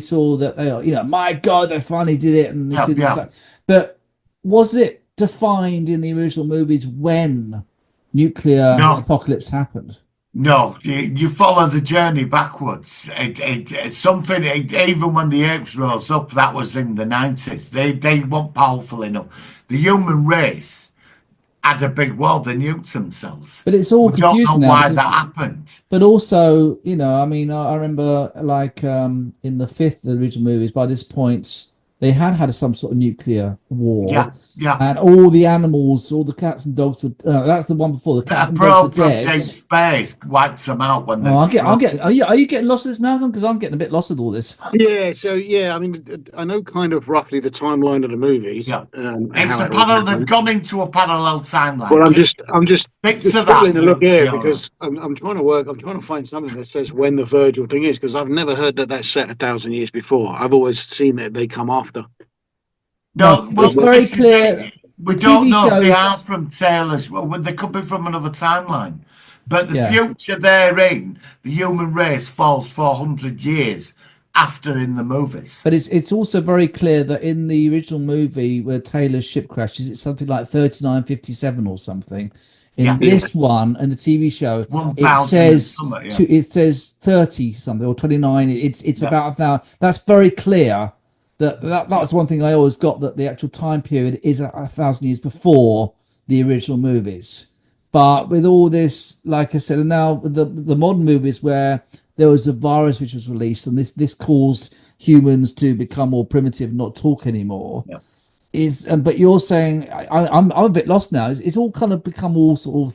saw that they are, my God, they finally did it, and Yeah, it's yeah. but was it defined in the original movies when nuclear No. apocalypse happened? No, you follow the journey backwards. It's something. Even when the apes rose up, that was in the 90s. They weren't powerful enough. The human race had a big war. They nuked themselves. But it's all We don't know confusing now why because, that happened. but also, I mean, I remember like in the fifth the original movies. By this point, they had some sort of nuclear war. Yeah, yeah. And all the animals, all the cats and dogs were. That's the one before. The cats A and dogs probe are from dead. deep space wipes them out when they. Oh, I'm getting. Are you getting lost with this, Malcolm? Because I'm getting a bit lost with all this. Yeah, so yeah, I mean, I know kind of roughly the timeline of the movies. Yeah. And It's how a it all parallel. They've happened. gone into a parallel timeline. Well, I'm just Picture struggling that. to look here Yeah, because I'm trying to work. I'm trying to find something that says when the Virgil thing is because I've never heard that that's set 1,000 years before. I've always seen that they come after. No, well, it's very this is clear. we The don't TV know if they shows- are from Taylor's. Well, they could be from another timeline. But the Yeah. future they're in, the human race falls 400 years after in the movies. But it's also very clear that in the original movie where Taylor's ship crashes, it's something like 3957 or something. In Yeah. this one and the TV show, it 1,000 says something, yeah. it says 30 something or 29. It's Yeah. about 1,000. That's very clear. That was one thing I always got, that the actual time period is 1,000 years before the original movies. But with all this, like I said, and now the modern movies where there was a virus which was released, and this caused humans to become more primitive, not talk anymore. Yeah. But you're saying I'm a bit lost now. It's all kind of become all sort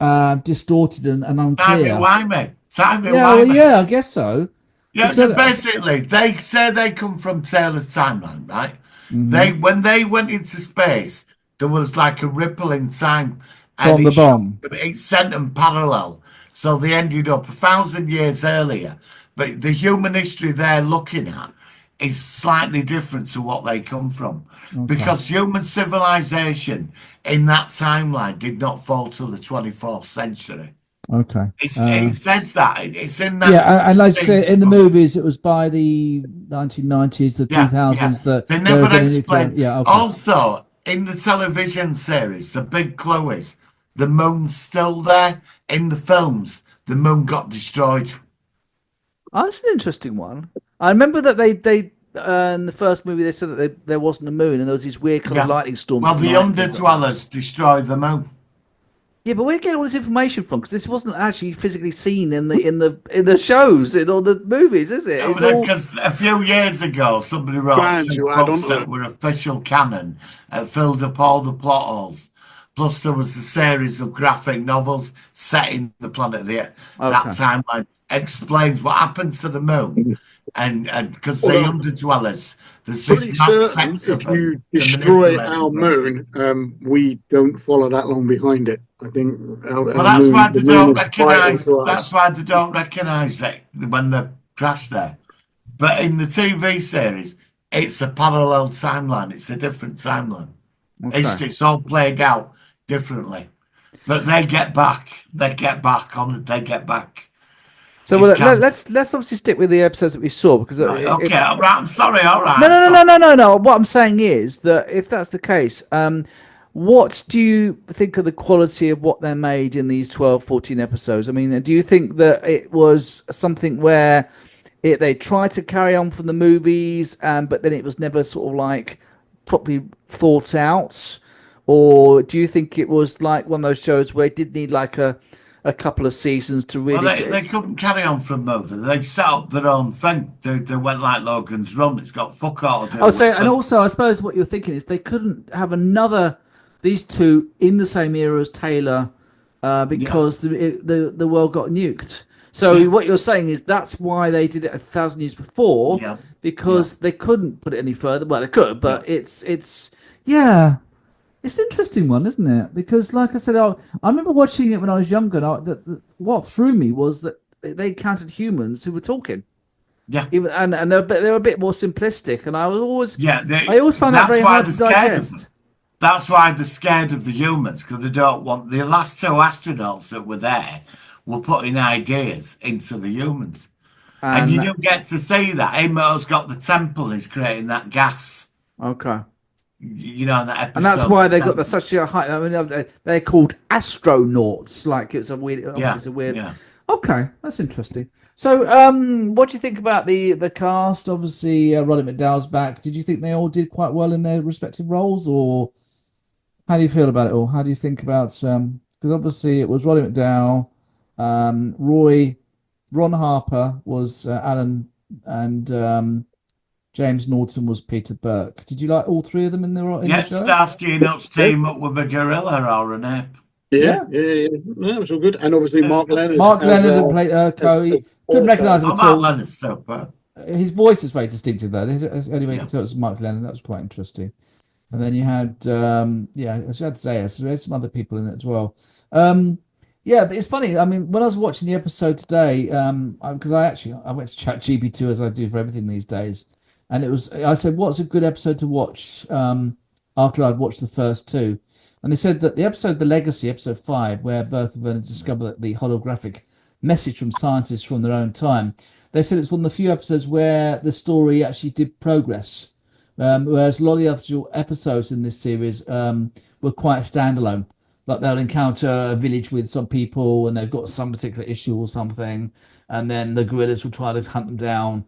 of distorted and unclear. Timey-wimey. Yeah, I guess so. Yeah, Because basically, they say they come from Taylor's timeline, right? Mhm. When they went into space, there was like a ripple in time, From and the bomb. it sent them parallel, so they ended up 1,000 years earlier. But the human history they're looking at is slightly different to what they come from, because human civilization in that timeline did not fall till the 24th century. Okay. It says that it's in that. Yeah, and like I thing. say, in the movies, it was by the 1990s, the 2000s that they were never getting nuclear. explain. Yeah, okay. Also, in the television series, the big clue is the moon's still there. In the films, the moon got destroyed. Oh, that's an interesting one. I remember that they in the first movie they said that there wasn't a moon and there was these weird kind of Yeah. lightning storms. Well, at the night and things like that. underdwellers destroyed the moon. Yeah, but where are you getting all this information from? Because this wasn't actually physically seen in the shows in all the movies, is it? It's all... Because a few years ago, somebody wrote Fans two who add books on to that it. were official canon, filled up all the plot holes. Plus, there was a series of graphic novels set in the planet of the Earth. That Okay. timeline explains what happens to the moon, and because the Well, underdwellers, there's Pretty this mad certain sex of if them you to destroy manipulate our the moon, we don't follow that long behind it. I think our Well, that's moon, why the they moon don't is vital recognise. to That's us. why they don't recognise that when they crash there. But in the TV series, it's a parallel timeline. It's a different timeline. It's all played out differently. But they get back. They get back on it. They get back. So It's well, let's obviously stick with the episodes that we saw because Right, okay, all right. I'm sorry. All right. No. What I'm saying is that if that's the case, what do you think of the quality of what they made in these 12, 14 episodes? I mean, do you think that it was something where they tried to carry on from the movies, but then it was never sort of like properly thought out? Or do you think it was like one of those shows where it did need like a couple of seasons to really... Well, they couldn't carry on from both. They set up their own thing. They went like Logan's Run. It's got fuck all to do with and also I suppose what you're thinking is they couldn't have these two in the same era as Taylor because the world got nuked. So what you're saying is that's why they did it 1,000 years before, because they couldn't put it any further. Well, they could, but it's It's an interesting one, isn't it? Because, like I said, I remember watching it when I was younger. And what threw me was that they counted humans who were talking, Yeah, and they were a bit more simplistic. And yeah. I always found that very hard to digest. That's why they're scared of the humans, because they don't want the last two astronauts that were there were putting ideas into the humans. And you And don't get to see that. Amos got the temple, he's creating that gas, okay, in that episode. and that's why they got such a high. I mean, they're called astronauts. Like it's a weird. Obviously, Yeah, it's a weird. yeah. Okay, that's interesting. So, what do you think about the cast? Obviously, Roddy McDowall's back. Did you think they all did quite well in their respective roles, or how do you feel about it all? How do you think about because obviously it was Roddy McDowall, Ron Harper was Alan, and James Norton was Peter Burke. Did you like all three of them in the show? Starsky and Hutch team up with a gorilla or an ape. Yeah. No, it was all good. And obviously Mark Leonard. Mark Leonard played Coe. Couldn't recognise him Oh, at Mark all. Leonard's super. His voice is very distinctive, though. That's the only way you can tell it was Mark Leonard. That was quite interesting. And then you had, as I had to say, so we had some other people in it as well. Yeah, but it's funny. I mean, when I was watching the episode today, because I went to ChatGPT as I do for everything these days, and I said, "What's a good episode to watch?" After I'd watched the first two, and they said that the episode, The Legacy, episode 5, where Burke and Vernon discover the holographic message from scientists from their own time. They said it's one of the few episodes where the story actually did progress. Whereas a lot of the other episodes in this series were quite standalone. Like they'll encounter a village with some people and they've got some particular issue or something, and then the guerrillas will try to hunt them down.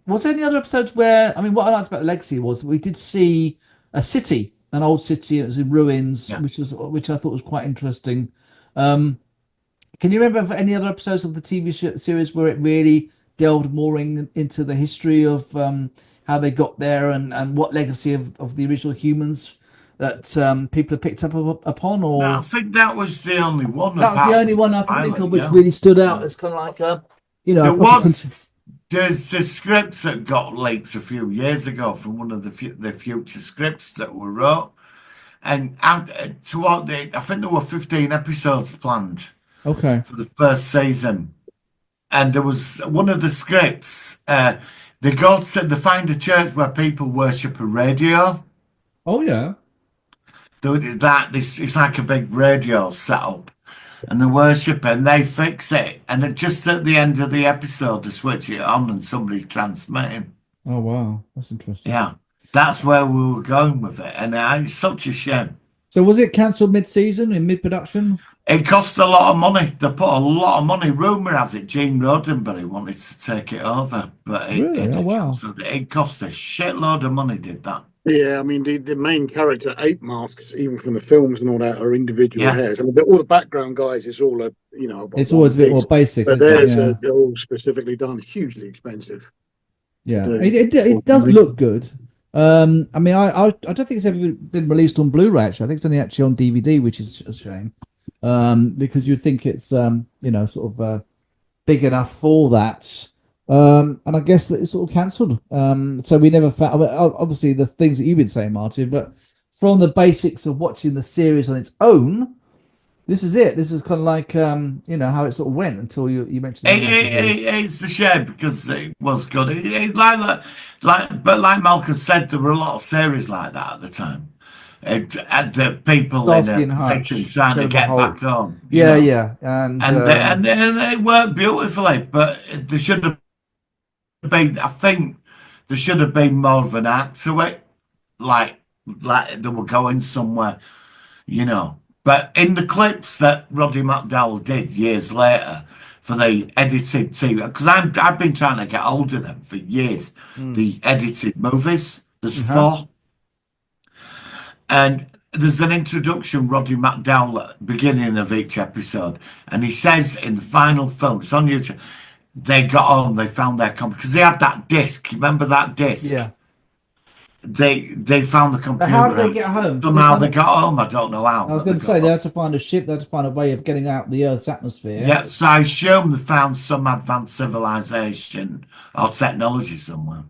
Was there any other episodes where, I mean, what I liked about The Legacy was we did see a city, an old city, it was in ruins, which I thought was quite interesting. Can you remember of any other episodes of the TV series where it really delved more into the history of how they got there and what legacy of the original humans that people have picked up upon? Or No, I think that was the only one. that's the only one I can think of which really stood out. It's kind of like there's the scripts that got leaked a few years ago from one of the future scripts that were wrote, and I think there were 15 episodes planned. Okay. For the first season, and there was one of the scripts. The God said they find a church where people worship a radio. Oh yeah. It's like a big radio setup, and they worship and they fix it, and it just at the end of the episode they switch it on and somebody's transmitting. Oh wow, that's interesting. Yeah, that's where we were going with it, and it's such a shame. So was it cancelled mid-season, in mid-production? It cost a lot of money. They put a lot of money. Rumour has it Gene Roddenberry wanted to take it over, but it cost a shitload of money, did that. Yeah, I mean, the main character, Ape masks, even from the films and all that, are individual hairs. I mean, all the background guys, it's all it's always a bit more basic. But theirs are all specifically done, hugely expensive. Yeah, it does look good. I mean, I don't think it's ever been released on Blu-ray. Actually, I think it's only actually on DVD, which is a shame. Because you'd think it's sort of big enough for that. And I guess that it's sort of cancelled. So we never found, obviously, the things that you've been saying, Martin, but from the basics of watching the series on its own, this is it. This is kind of like how it sort of went until you mentioned it's a shame because it was good. But like Malcolm said, there were a lot of series like that at the time. And the people Starsky in and a Hutch, trying to get back home. Yeah, and they worked beautifully, but there should have been. I think there should have been more of an act to it, like they were going somewhere, But in the clips that Roddy McDowall did years later for the edited TV, because I've been trying to get hold of them for years. The edited movies, there's 4. And there's an introduction, Roddy McDowall, at the beginning of each episode. And he says in the final film, it's on YouTube, they got home, they found their computer. Because they had that disc. Remember that disc? Yeah. They found the computer. But how did they get home? Somehow they got home. I don't know how. I was going to say, they had to find a ship. They had to find a way of getting out the Earth's atmosphere. Yeah, so I assume they found some advanced civilization or technology somewhere.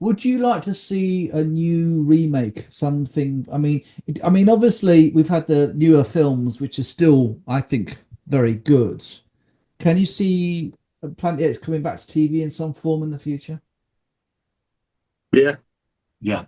Would you like to see a new remake? Something? I mean, obviously we've had the newer films, which are still, I think, very good. Can you see Planet X coming back to TV in some form in the future? Yeah. Yeah.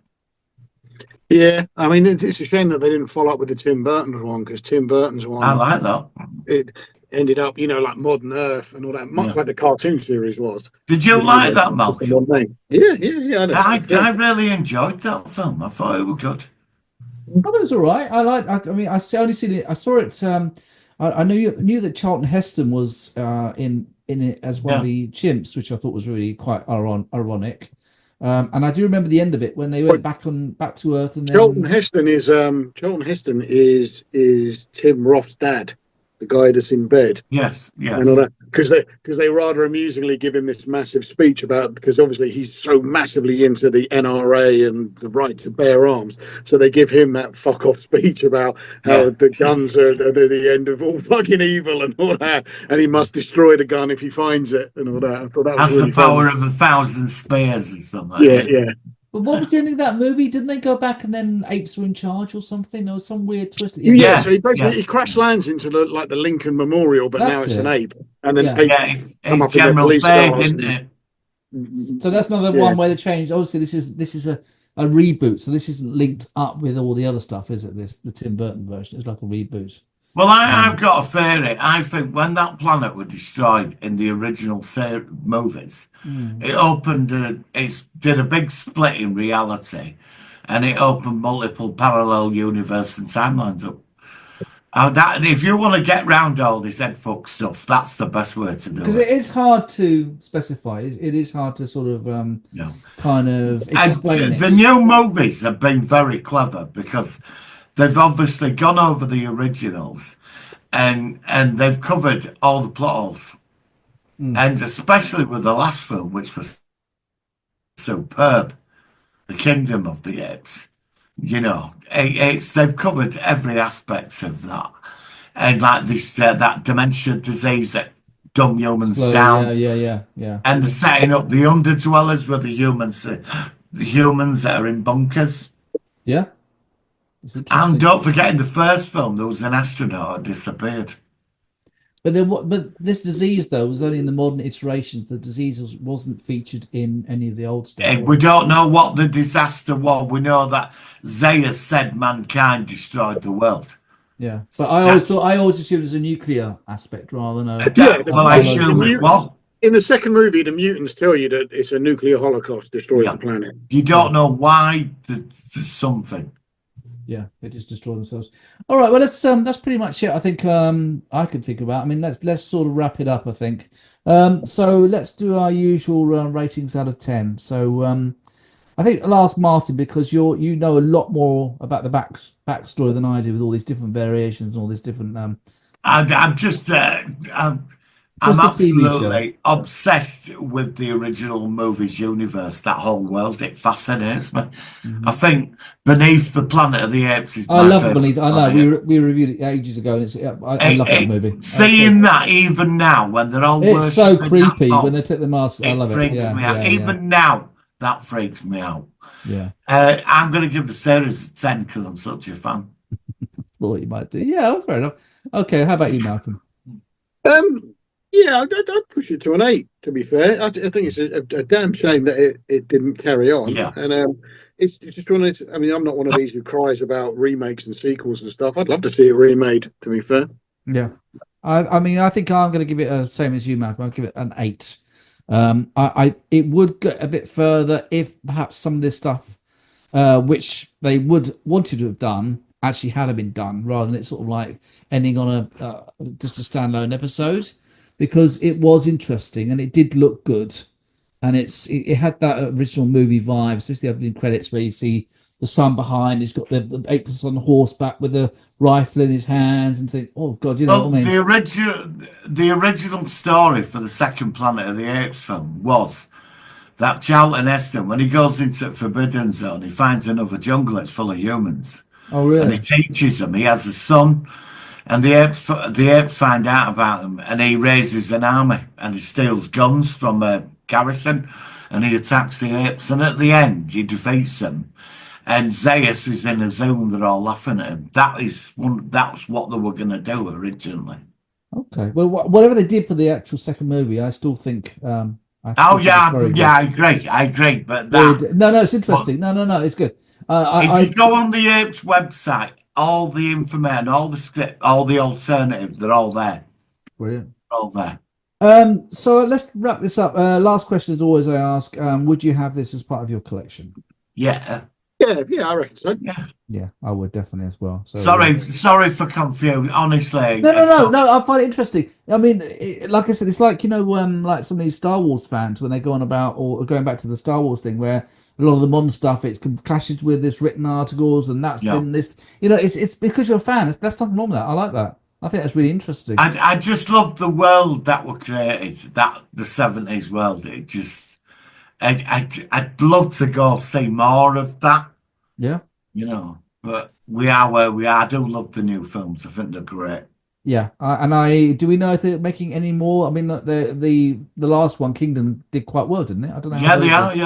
Yeah, I mean, it's a shame that they didn't follow up with the Tim Burton one, because Tim Burton's one, I like that. it ended up, like Modern Earth and all that, much Yeah. like the cartoon series was. Did you like that, Malcolm? Yeah. I really enjoyed that film. I thought it was good. I thought it was all right. I mean, only seen it. I saw it. I knew that Charlton Heston was in it as one of the chimps, which I thought was really quite ironic. And I do remember the end of it when they went back to Earth, and then Charlton Heston is Tim Roth's dad, the guy that's in bed. Yes. And all that, because they rather amusingly give him this massive speech about, because obviously he's so massively into the NRA and the right to bear arms, so they give him that fuck off speech about how the guns are the end of all fucking evil and all that, and he must destroy the gun if he finds it and all that. I thought that was really the power funny. of 1,000 spears and something. Yeah. But what was the ending of that movie? Didn't they go back and then apes were in charge or something? There was some weird twist at the end. Yeah, so he basically he crash lands into the Lincoln Memorial, but now it's an ape, and then apes come up in their police cars. So that's another one where they changed. Obviously, this is a reboot, so this isn't linked up with all the other stuff, is it? The Tim Burton version. It's like a reboot. Well, I've got a theory. I think when that planet was destroyed in the original movies, it opened, it did a big split in reality, and it opened multiple parallel universe and timelines up. If you want to get round all this head fuck stuff, that's the best way to do it. Because it is hard to specify. It is hard to sort of kind of explain it. The new movies have been very clever because they've obviously gone over the originals and they've covered all the plot holes. And especially with the last film, which was superb, The Kingdom of the Apes, they've covered every aspect of that. And like this, that dementia disease that dumb humans down. Yeah. And the setting up the underdwellers with the humans that are in bunkers. Yeah. And don't forget, in the first film, there was an astronaut who disappeared. But this disease, though, was only in the modern iterations. The disease wasn't featured in any of the old stuff. We don't know what the disaster was. We know that Zaya said mankind destroyed the world. Yeah, but I always assumed it was a nuclear aspect rather than a. I assume it was. In the second movie, the mutants tell you that it's a nuclear holocaust destroyed the planet. You don't know why. There's something. Yeah, they just destroy themselves. All right, well, that's pretty much it. I think I can think about. I mean, let's sort of wrap it up. I think. So let's do our usual ratings out of 10. So I think I'll ask Martin, because you know a lot more about the backstory than I do, with all these different variations and all these different. I'm absolutely obsessed with the original movies universe, that whole world. It fascinates me. I think Beneath the Planet of the Apes is my favorite. Beneath. I know we reviewed it ages ago, and I love that movie. Seeing that even now, when they're all it's so creepy when they take the mask. I love it. Freaks me out. Even now, that freaks me out. Yeah. I'm going to give the series a 10 because I'm such a fan. Thought you might do. Yeah, fair enough. Okay, how about you, Malcolm? Yeah, I'd push it to an 8. To be fair, I think it's a damn shame that it didn't carry on. Yeah, and it's just one of. I mean, I'm not one of these who cries about remakes and sequels and stuff. I'd love to see it remade. To be fair. Yeah, I mean, I think I'm going to give it the same as you, Malcolm. I'll give it an 8. It would go a bit further if perhaps some of this stuff, which they wanted to have done, actually had been done, rather than it sort of like ending on just a standalone episode. Because it was interesting and it did look good, and it had that original movie vibe, especially the opening credits where you see the son behind. He's got the apes on horseback with the rifle in his hands, and think, oh god, what I mean. The original story for the second Planet of the Apes film was that Charlton Heston, when he goes into Forbidden Zone, he finds another jungle that's full of humans. Oh really? And he teaches them. He has a son. And the apes find out about him, and he raises an army, and he steals guns from a garrison, and he attacks the apes, and at the end he defeats them. And Zeus is in a zone, they're all laughing at him. That's what they were going to do originally. Okay. Well, whatever they did for the actual second movie, I still think. Oh yeah, I agree. But that no, it's interesting. No, it's good. if you go on the Apes website, all the information, all the script, all the alternatives, they're all there. Brilliant. They're all there. So let's wrap this up. Last question, as always, I ask: would you have this as part of your collection? Yeah. Yeah, I reckon so. Yeah, I would definitely as well. So, sorry for confusing. Honestly, no. I find it interesting. I mean, like I said, it's like like some of these Star Wars fans when they go on about, or going back to the Star Wars thing, where a lot of the modern stuff it clashes with this written articles, and that's been this. It's because you're a fan. That's nothing wrong with that. I like that. I think that's really interesting. I just love the world that were created. That the 70s world. It just. I'd love to go see more of that. Yeah. But we are where we are. I do love the new films. I think they're great. Yeah, do we know if they're making any more? I mean, the last one, Kingdom, did quite well, didn't it? I don't know. Yeah,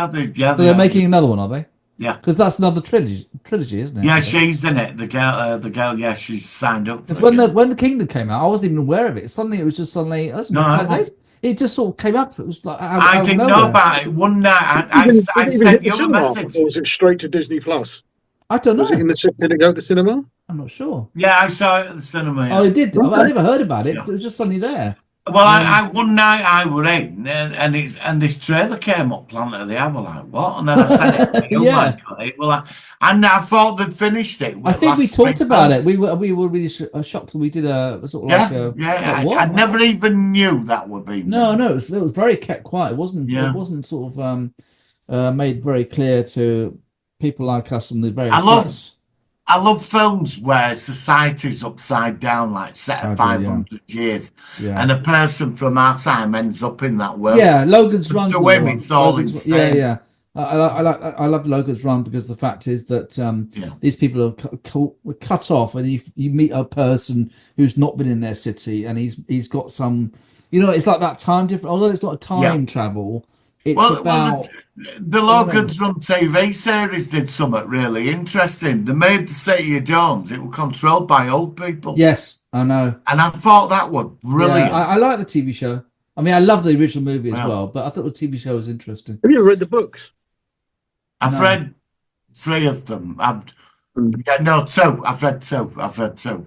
they are. They're making another one, are they? Yeah, because that's another trilogy, isn't it? Yeah, she's in it. The girl. Yeah, she's signed up. Because when the Kingdom came out, I wasn't even aware of it. Suddenly, it was just suddenly. It just sort of came up. It was like I didn't know about it. One night, I sent you a message. Or was it straight to Disney Plus? I don't know. Was it did it go to the cinema? I'm not sure. Yeah, I saw it at the cinema. Yeah. Oh, it did. I never heard about it. Yeah. It was just suddenly there. Well, one night I were in, and this trailer came up, Planet of the Apple. Like, what? And then I said it. Yeah. And I thought they'd finished it. I think we talked about it. We were really shocked when we did a sort of I never even knew that would be. No, it was very kept quiet. It wasn't. Yeah. It wasn't sort of made very clear to people like us and the various. I love films where society's upside down, like set of 500 years, and a person from our time ends up in that world. Yeah, Logan's Run. The women, it's all insane. Yeah. I love Logan's Run because the fact is that these people are cut off, and you meet a person who's not been in their city, and he's got some, it's like that time difference. Although it's not a time travel. It's about the Logan's Run TV series did something really interesting. They made the city of Jones. It was controlled by old people. Yes, I know. And I thought that was brilliant. Yeah, I like the TV show. I mean, I love the original movie as well, but I thought the TV show was interesting. Have you read the books? I've read 3 of them. Two. I've read two.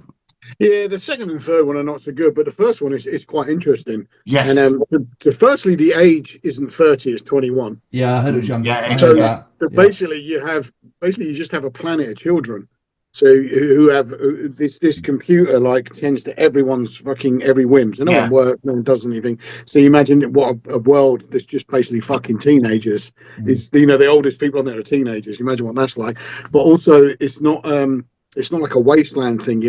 Yeah, the second and third one are not so good, but the first one is quite interesting. Yes. And firstly, the age isn't 30; it's 21. Yeah, I heard it was younger. Yeah, so basically, you just have a planet of children. So who have this computer tends to everyone's every whim. So no one works, no one does anything. So you imagine what a world that's just basically fucking teenagers. Is the oldest people on there are teenagers. You imagine what that's like. But also, it's not like a wasteland thing.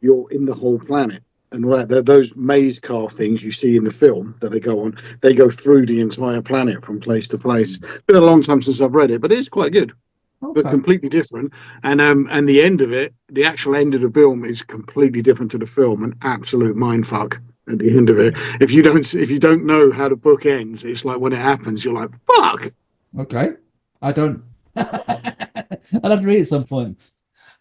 You're in the whole planet, and those maze car things you see in the film that they go on, they go through the entire planet from place to place. It's been a long time since I've read it, but it's quite good, but completely different. And the end of it, the actual end of the film is completely different to the film, an absolute mindfuck at the end of it. If you don't know how the book ends, it's like when it happens, you're like, fuck. Okay, I don't. I'll have to read it at some point.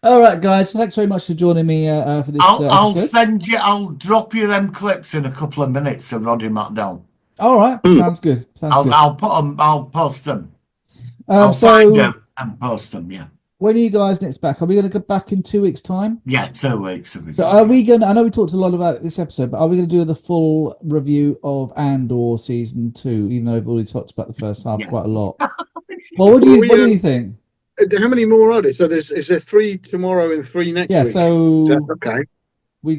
All right, guys. Well, thanks very much for joining me for this. I'll drop you them clips in a couple of minutes of Roddy McDowall. All right, sounds good. I'll put them. I'll post them. I'll find them and post them. Yeah. When are you guys next back? Are we going to go back in 2 weeks' time? Yeah, 2 weeks. So are we going? I know we talked a lot about this episode, but are we going to do the full review of Andor season 2? Even though we've already talked about the first half quite a lot. Well, what do you think? How many more are there? So is there 3 tomorrow and 3 next week? Yeah, so okay. We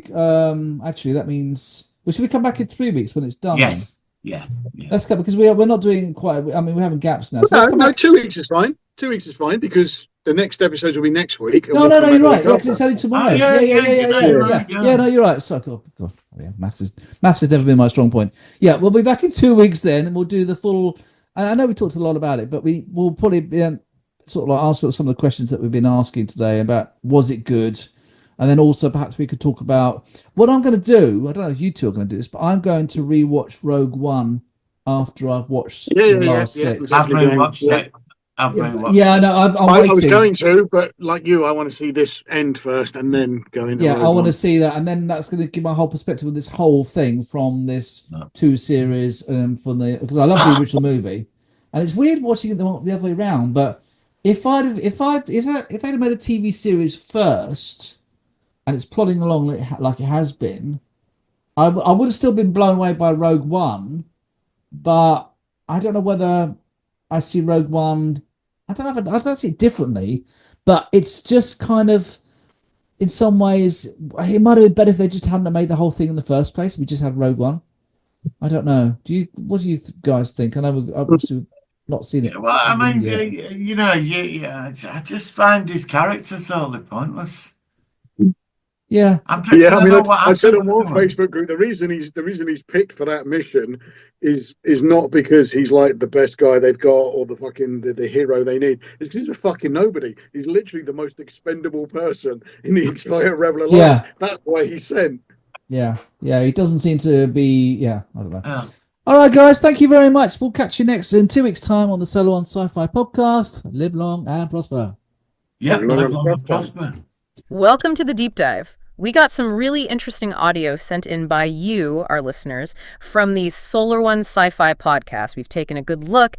actually that means should we come back in 3 weeks when it's done? Yes. Yeah. Let's go because we're not doing quite. I mean, we're having gaps now. So no, 2 weeks is fine. 2 weeks is fine because the next episodes will be next week. No, you're right. It's only tomorrow. Yeah. No, you're right. So God, yeah, maths has never been my strong point. Yeah, we'll be back in 2 weeks then, and we'll do the full. And I know we talked a lot about it, but we'll probably sort of answer some of the questions that we've been asking today about was it good, and then also perhaps we could talk about what I'm going to do. I don't know if you two are going to do this, but I'm going to rewatch Rogue One after I've watched Yeah, the yeah, last yeah. six. I've Definitely going. rewatched Yeah. it. I've rewatched Yeah, it. no, I'm I was waiting. going to, but like you, I want to see this end first and then go into Yeah, Rogue I want to One. see that, and then that's going to give my whole perspective of this whole thing from this No. 2 series, from the because I love the original movie, and it's weird watching it the other way around. But if they'd have made a TV series first, and it's plodding along like it has been, I would have still been blown away by Rogue One, but I don't know whether I see Rogue One. I don't know. I don't see it differently, but it's just kind of. In some ways, it might have been better if they just hadn't made the whole thing in the first place. We just had Rogue One. I don't know. What do you guys think? I know we've obviously not seen it. Well, I mean, yet. you know, I just find his character totally pointless. Yeah, I'm trying Yeah, to I mean, know what I said on happened one to him. Facebook group, the reason he's picked for that mission is not because he's like the best guy they've got or the fucking the hero they need. It's because he's a fucking nobody. He's literally the most expendable person in the entire Rebel Alliance. Yeah. That's why he's sent. yeah. He doesn't seem to be. Yeah, I don't know. Yeah. All right, guys. Thank you very much. We'll catch you next in 2 weeks' time on the Solo on Sci-Fi podcast. Live long and prosper. Yep, Long live and long and prosper. Welcome to the deep dive. We got some really interesting audio sent in by you, our listeners, from the Solar One Sci-Fi podcast. We've taken a good look,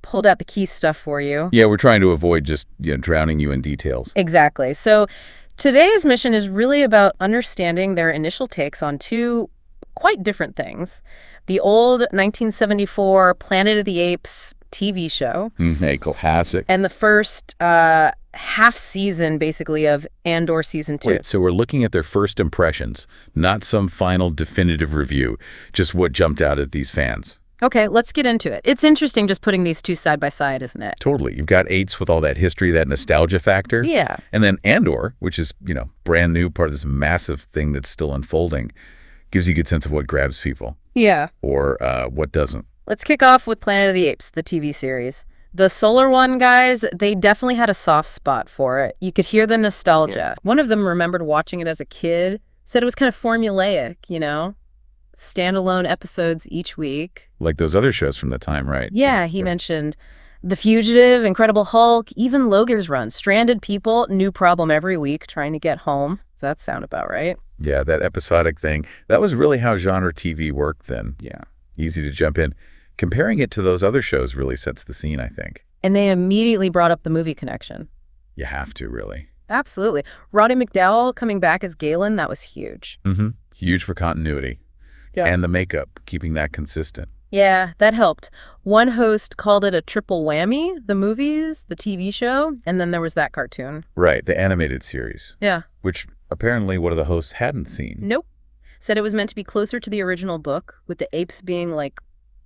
pulled out the key stuff for you. Yeah, we're trying to avoid just drowning you in details. Exactly. So today's mission is really about understanding their initial takes on 2 quite different things. The old 1974 Planet of the Apes TV show. Hey, classic. And the first half season, basically, of Andor season 2. Wait, so we're looking at their first impressions, not some final definitive review, just what jumped out at these fans. Okay, let's get into it. It's interesting just putting these 2 side by side, isn't it? Totally. You've got Apes with all that history, that nostalgia factor. Yeah. And then Andor, which is, brand new, part of this massive thing that's still unfolding, gives you a good sense of what grabs people. Yeah. Or what doesn't. Let's kick off with Planet of the Apes, the TV series. The Solar One guys, they definitely had a soft spot for it. You could hear the nostalgia. One of them remembered watching it as a kid, said it was kind of formulaic, standalone episodes each week. Like those other shows from the time, right? Yeah, he mentioned The Fugitive, Incredible Hulk, even Logan's Run. Stranded people, new problem every week, trying to get home. Does that sound about right? Yeah, that episodic thing. That was really how genre TV worked then. Yeah. Easy to jump in. Comparing it to those other shows really sets the scene, I think. And they immediately brought up the movie connection. You have to, really. Absolutely. Roddy McDowall coming back as Galen, that was huge. Mm-hmm. Huge for continuity. Yeah. And the makeup, keeping that consistent. Yeah, that helped. One host called it a triple whammy, the movies, the TV show, and then there was that cartoon. Right, the animated series. Yeah. Which apparently one of the hosts hadn't seen. Nope. Said it was meant to be closer to the original book, with the apes being like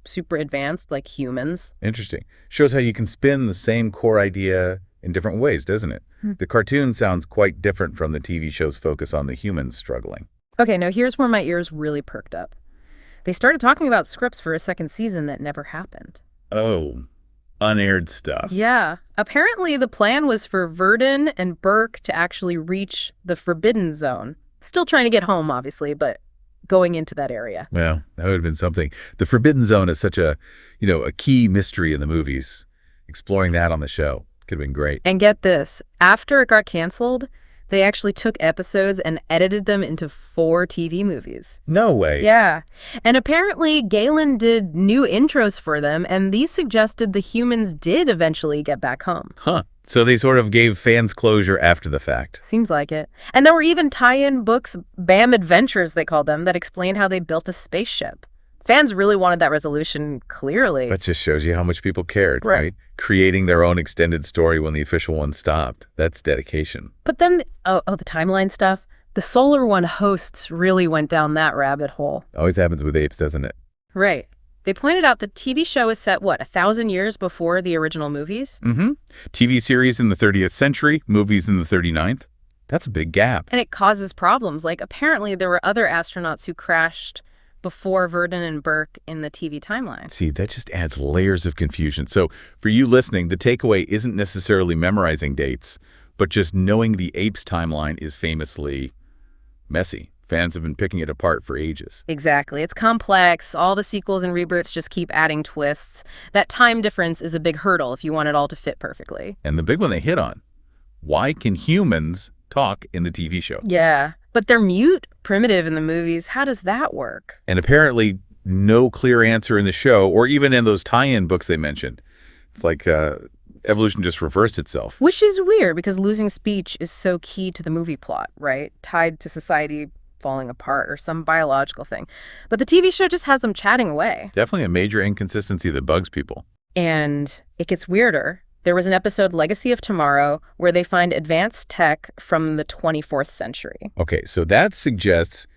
super advanced, like humans. Interesting. Shows how you can spin the same core idea in different ways, doesn't it? The cartoon sounds quite different from the TV show's focus on the humans struggling. Okay, now here's where my ears really perked up. They started talking about scripts for a second season that never happened. Oh, unaired stuff. Yeah. Apparently the plan was for Verdon and Burke to actually reach the Forbidden Zone. Still trying to get home, obviously, but going into that area. Well, that would have been something. The Forbidden Zone is such a key mystery in the movies. Exploring that on the show could have been great. And get this, after it got canceled, they actually took episodes and edited them into 4 TV movies. No way. Yeah. And apparently Galen did new intros for them, and these suggested the humans did eventually get back home. Huh. So they sort of gave fans closure after the fact. Seems like it. And there were even tie-in books, BAM Adventures they called them, that explained how they built a spaceship. Fans really wanted that resolution, clearly. That just shows you how much people cared, Right. right? Creating their own extended story when the official one stopped. That's dedication. But then, the timeline stuff, the Solar One hosts really went down that rabbit hole. Always happens with Apes, doesn't it? Right. They pointed out the TV show is set, 1,000 years before the original movies? Mm-hmm. TV series in the 30th century, movies in the 39th. That's a big gap. And it causes problems. Like, apparently there were other astronauts who crashed before Verdon and Burke in the TV timeline. See, that just adds layers of confusion. So for you listening, the takeaway isn't necessarily memorizing dates, but just knowing the Apes timeline is famously messy, Fans have been picking it apart for ages. Exactly. It's complex. All the sequels and reboots just keep adding twists. That time difference is a big hurdle if you want it all to fit perfectly. And the big one they hit on, why can humans talk in the TV show? Yeah, but they're mute, primitive in the movies. How does that work? And apparently no clear answer in the show or even in those tie-in books they mentioned. It's like evolution just reversed itself. Which is weird because losing speech is so key to the movie plot, right? Tied to society falling apart or some biological thing. But the TV show just has them chatting away. Definitely a major inconsistency that bugs people. And it gets weirder. There was an episode, Legacy of Tomorrow, where they find advanced tech from the 24th century. Okay, so that suggests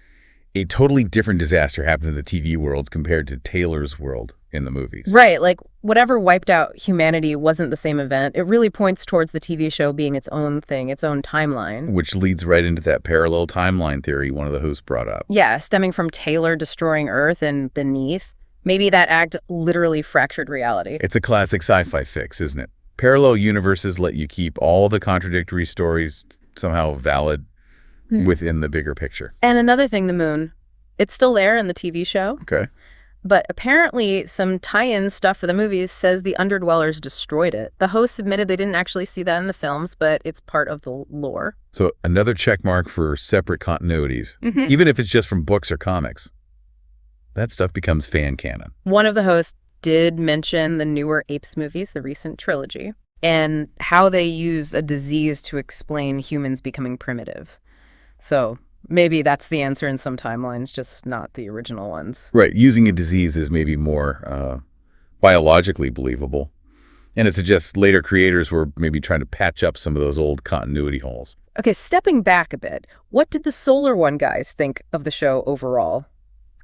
a totally different disaster happened in the TV world compared to Taylor's world in the movies. Right, like whatever wiped out humanity wasn't the same event. It really points towards the TV show being its own thing, its own timeline. Which leads right into that parallel timeline theory one of the hosts brought up. Yeah, stemming from Taylor destroying Earth and Beneath. Maybe that act literally fractured reality. It's a classic sci-fi fix, isn't it? Parallel universes let you keep all the contradictory stories somehow valid within the bigger picture. And another thing, the moon. It's still there in the TV show. Okay. But apparently some tie-in stuff for the movies says the Underdwellers destroyed it. The hosts admitted they didn't actually see that in the films, but it's part of the lore. So another check mark for separate continuities, even if it's just from books or comics. That stuff becomes fan canon. One of the hosts did mention the newer Apes movies, the recent trilogy, and how they use a disease to explain humans becoming primitive. So maybe that's the answer in some timelines, just not the original ones. Right. Using a disease is maybe more biologically believable. And it suggests later creators were maybe trying to patch up some of those old continuity holes. Okay, stepping back a bit, what did the Solar One guys think of the show overall,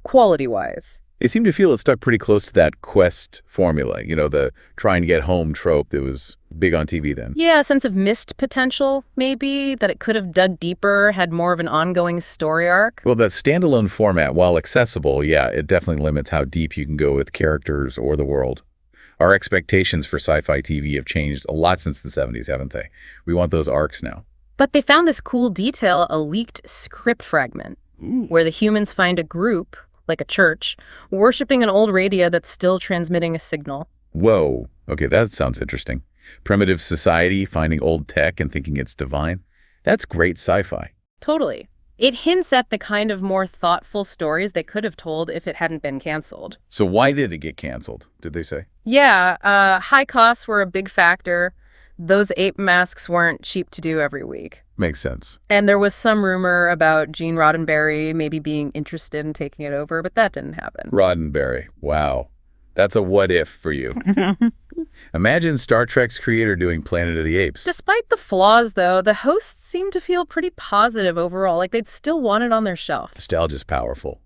quality-wise? They seem to feel it stuck pretty close to that Quest formula, you know, the trying to get home trope that was big on TV then. Yeah, a sense of missed potential, maybe, that it could have dug deeper, had more of an ongoing story arc. Well, that standalone format, while accessible, yeah, it definitely limits how deep you can go with characters or the world. Our expectations for sci-fi TV have changed a lot since the 70s, haven't they? We want those arcs now. But they found this cool detail, a leaked script fragment, where the humans find a group, like a church, worshipping an old radio that's still transmitting a signal. Whoa. Okay, that sounds interesting. Primitive society finding old tech and thinking it's divine. That's great sci-fi. Totally. It hints at the kind of more thoughtful stories they could have told if it hadn't been canceled. So why did it get canceled, did they say? Yeah, high costs were a big factor. Those ape masks weren't cheap to do every week. Makes sense. And there was some rumor about Gene Roddenberry maybe being interested in taking it over, but that didn't happen. Roddenberry. Wow. That's a what if for you. Imagine Star Trek's creator doing Planet of the Apes. Despite the flaws, though, the hosts seemed to feel pretty positive overall, like they'd still want it on their shelf. Nostalgia's powerful.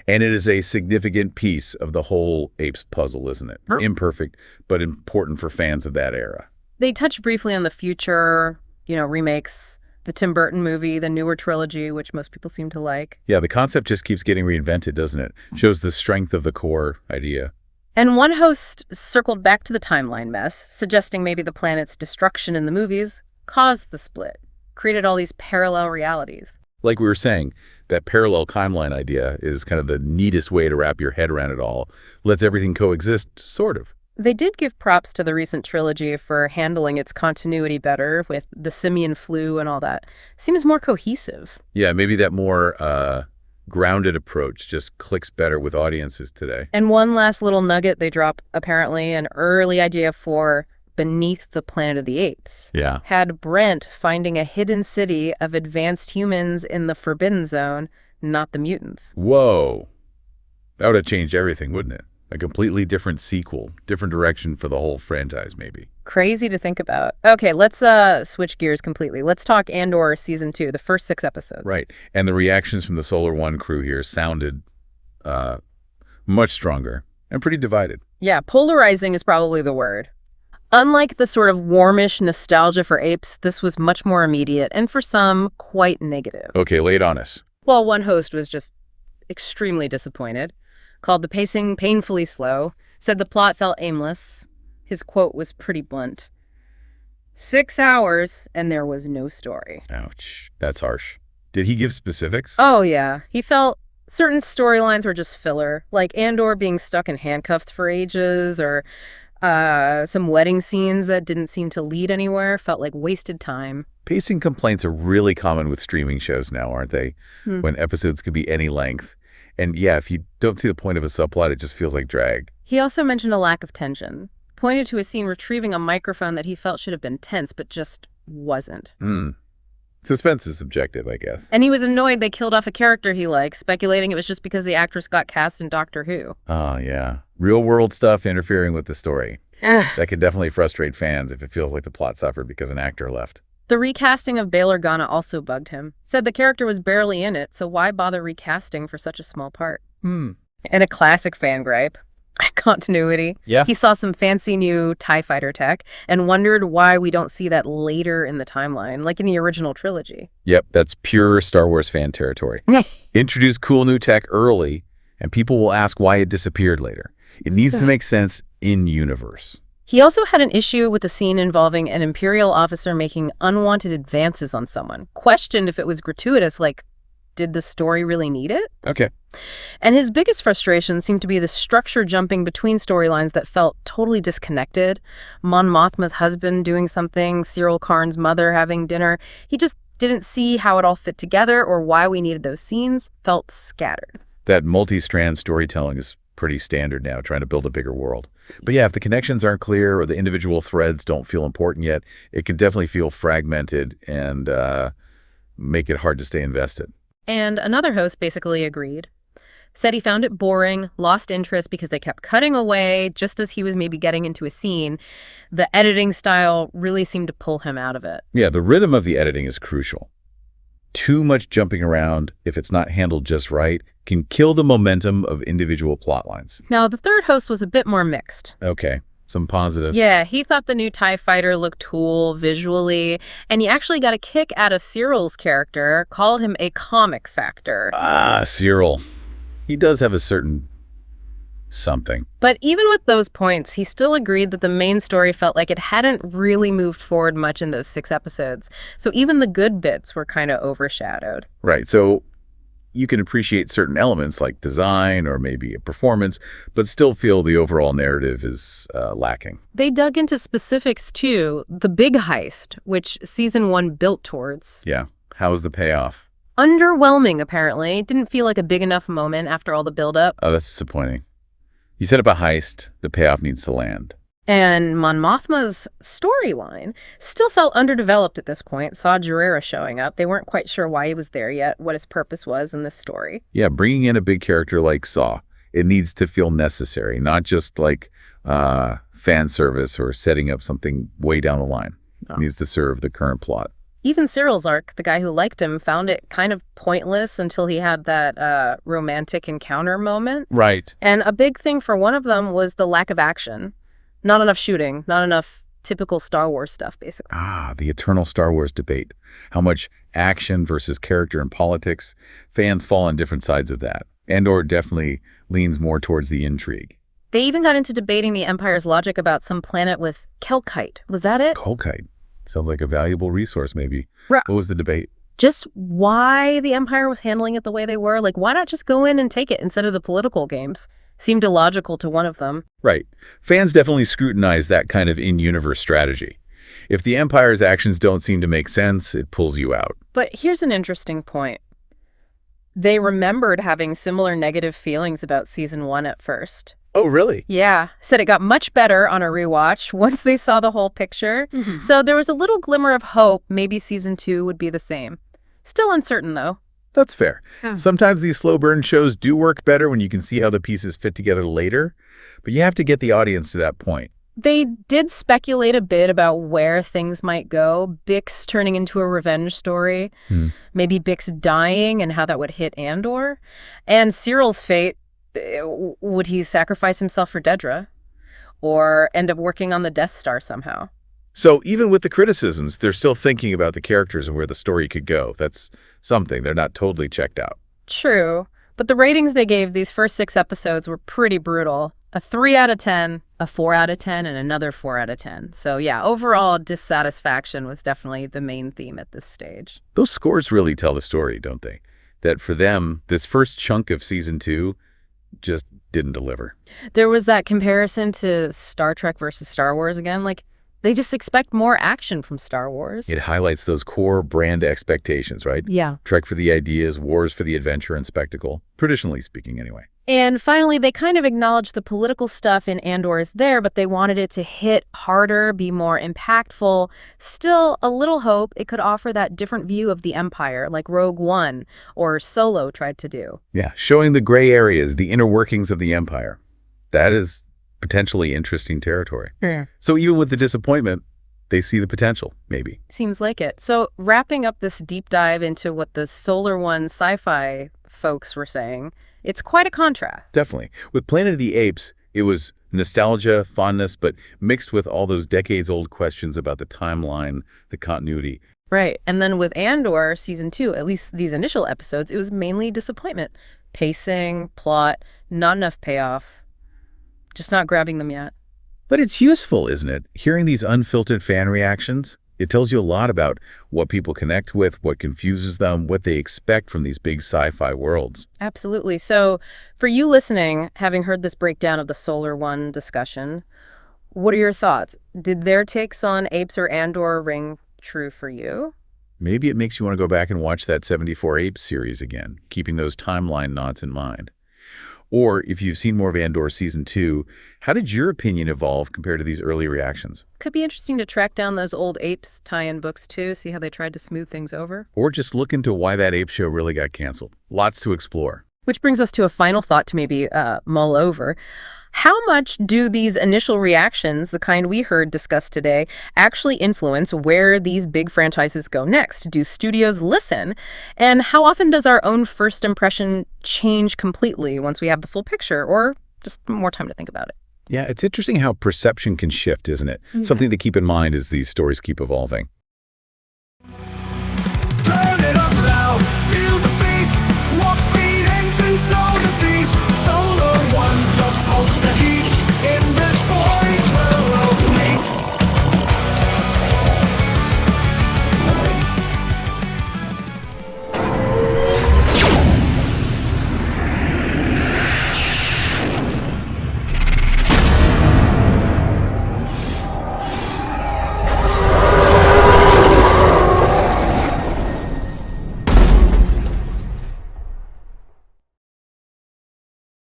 And it is a significant piece of the whole Apes puzzle, isn't it? Imperfect, but important for fans of that era. They touch briefly on the future, remakes, the Tim Burton movie, the newer trilogy, which most people seem to like. Yeah, the concept just keeps getting reinvented, doesn't it? Shows the strength of the core idea. And one host circled back to the timeline mess, suggesting maybe the planet's destruction in the movies caused the split, created all these parallel realities. Like we were saying, that parallel timeline idea is kind of the neatest way to wrap your head around it all. Lets everything coexist, sort of. They did give props to the recent trilogy for handling its continuity better with the simian flu and all that. Seems more cohesive. Yeah, maybe that more grounded approach just clicks better with audiences today. And one last little nugget they drop, apparently, an early idea for Beneath the Planet of the Apes. Yeah. Had Brent finding a hidden city of advanced humans in the Forbidden Zone, not the mutants. Whoa. That would have changed everything, wouldn't it? A completely different sequel, different direction for the whole franchise, maybe. Crazy to think about. Okay, let's switch gears completely. Let's talk Andor Season 2, the first 6 episodes. Right. And the reactions from the Solar One crew here sounded much stronger and pretty divided. Yeah, polarizing is probably the word. Unlike the sort of warmish nostalgia for Apes, this was much more immediate, and for some, quite negative. Okay, lay it on us. Well, one host was just extremely disappointed, called the pacing painfully slow, said the plot felt aimless. His quote was pretty blunt. 6 hours, and there was no story. Ouch. That's harsh. Did he give specifics? Oh, yeah. He felt certain storylines were just filler, like Andor being stuck in handcuffs for ages, or some wedding scenes that didn't seem to lead anywhere, felt like wasted time. Pacing complaints are really common with streaming shows now, aren't they? When episodes could be any length. And yeah, if you don't see the point of a subplot, it just feels like drag. He also mentioned a lack of tension, pointed to a scene retrieving a microphone that he felt should have been tense, but just wasn't. Suspense is subjective, I guess. And he was annoyed they killed off a character he liked, speculating it was just because the actress got cast in Doctor Who. Oh, yeah. Real world stuff interfering with the story. That could definitely frustrate fans if it feels like the plot suffered because an actor left. The recasting of Bail Organa also bugged him. Said the character was barely in it, so why bother recasting for such a small part? And a classic fan gripe. Continuity. Yeah. He saw some fancy new TIE fighter tech and wondered why we don't see that later in the timeline, like in the original trilogy. Yep, that's pure Star Wars fan territory. Introduce cool new tech early, and people will ask why it disappeared later. It needs to make sense in universe. He also had an issue with a scene involving an Imperial officer making unwanted advances on someone. Questioned if it was gratuitous, like, did the story really need it? Okay. And his biggest frustration seemed to be the structure jumping between storylines that felt totally disconnected. Mon Mothma's husband doing something, Cyril Karn's mother having dinner. He just didn't see how it all fit together or why we needed those scenes. Felt scattered. That multi-strand storytelling is pretty standard now, trying to build a bigger world. But yeah, if the connections aren't clear or the individual threads don't feel important yet, it can definitely feel fragmented and make it hard to stay invested. And another host basically agreed. Said he found it boring, lost interest because they kept cutting away just as he was maybe getting into a scene. The editing style really seemed to pull him out of it. Yeah, the rhythm of the editing is crucial. Too much jumping around, if it's not handled just right, can kill the momentum of individual plot lines. Now, the third host was a bit more mixed. Okay, some positives. Yeah, he thought the new TIE fighter looked cool visually, and he actually got a kick out of Cyril's character, called him a comic factor. Ah, Cyril. He does have a certain something. But even with those points, he still agreed that the main story felt like it hadn't really moved forward much in those 6 episodes. So even the good bits were kind of overshadowed. Right, so you can appreciate certain elements like design or maybe a performance, but still feel the overall narrative is lacking. They dug into specifics too. The big heist, which season 1 built towards. Yeah, how was the payoff? Underwhelming, apparently. Didn't feel like a big enough moment after all the buildup. Oh, that's disappointing. You set up a heist, the payoff needs to land. And Mon Mothma's storyline still felt underdeveloped at this point. Saw Gerrera showing up. They weren't quite sure why he was there yet, what his purpose was in this story. Yeah, bringing in a big character like Saw, it needs to feel necessary, not just like fan service or setting up something way down the line. It needs to serve the current plot. Even Cyril's arc, the guy who liked him, found it kind of pointless until he had that romantic encounter moment. Right. And a big thing for one of them was the lack of action. Not enough shooting, not enough typical Star Wars stuff, basically. Ah, the eternal Star Wars debate. How much action versus character and politics? Fans fall on different sides of that. Andor definitely leans more towards the intrigue. They even got into debating the Empire's logic about some planet with Kelkite. Was that it? Kolkite. Sounds like a valuable resource, maybe. Right. What was the debate? Just why the Empire was handling it the way they were. Like, why not just go in and take it instead of the political games? Seemed illogical to one of them. Right. Fans definitely scrutinize that kind of in-universe strategy. If the Empire's actions don't seem to make sense, it pulls you out. But here's an interesting point. They remembered having similar negative feelings about season 1 at first. Oh, really? Yeah. Said it got much better on a rewatch once they saw the whole picture. So there was a little glimmer of hope maybe season 2 would be the same. Still uncertain, though. That's fair. Sometimes these slow burn shows do work better when you can see how the pieces fit together later, but you have to get the audience to that point. They did speculate a bit about where things might go. Bix turning into a revenge story. Maybe Bix dying and how that would hit Andor. And Cyril's fate. Would he sacrifice himself for Dedra? Or end up working on the Death Star somehow? So even with the criticisms, they're still thinking about the characters and where the story could go. That's something. They're not totally checked out. True. But the ratings they gave these first 6 episodes were pretty brutal. A 3 out of 10, a 4 out of 10, and another 4 out of 10. So yeah, overall dissatisfaction was definitely the main theme at this stage. Those scores really tell the story, don't they? That for them, this first chunk of season 2 just didn't deliver. There was that comparison to Star Trek versus Star Wars again. Like, they just expect more action from Star Wars. It highlights those core brand expectations, right? Yeah. Trek for the ideas, Wars for the adventure and spectacle, traditionally speaking anyway. And finally, they kind of acknowledged the political stuff in Andor is there, but they wanted it to hit harder, be more impactful. Still, a little hope it could offer that different view of the Empire, like Rogue One or Solo tried to do. Yeah, showing the gray areas, the inner workings of the Empire. That is potentially interesting territory. Yeah. So even with the disappointment, they see the potential, maybe. Seems like it. So wrapping up this deep dive into what the Solar One sci-fi folks were saying, it's quite a contrast. Definitely. With Planet of the Apes, it was nostalgia, fondness, but mixed with all those decades-old questions about the timeline, the continuity. Right. And then with Andor season 2, at least these initial episodes, it was mainly disappointment. Pacing, plot, not enough payoff. Just not grabbing them yet. But it's useful, isn't it? Hearing these unfiltered fan reactions, it tells you a lot about what people connect with, what confuses them, what they expect from these big sci-fi worlds. Absolutely. So for you listening, having heard this breakdown of the Solar One discussion, what are your thoughts? Did their takes on Apes or Andor ring true for you? Maybe it makes you want to go back and watch that 74 Apes series again, keeping those timeline knots in mind. Or if you've seen more of Andor season 2, how did your opinion evolve compared to these early reactions? Could be interesting to track down those old Apes tie-in books too, see how they tried to smooth things over. Or just look into why that ape show really got canceled. Lots to explore. Which brings us to a final thought to maybe mull over. How much do these initial reactions, the kind we heard discussed today, actually influence where these big franchises go next? Do studios listen? And how often does our own first impression change completely once we have the full picture, or just more time to think about it? Yeah, it's interesting how perception can shift, isn't it? Something to keep in mind as these stories keep evolving.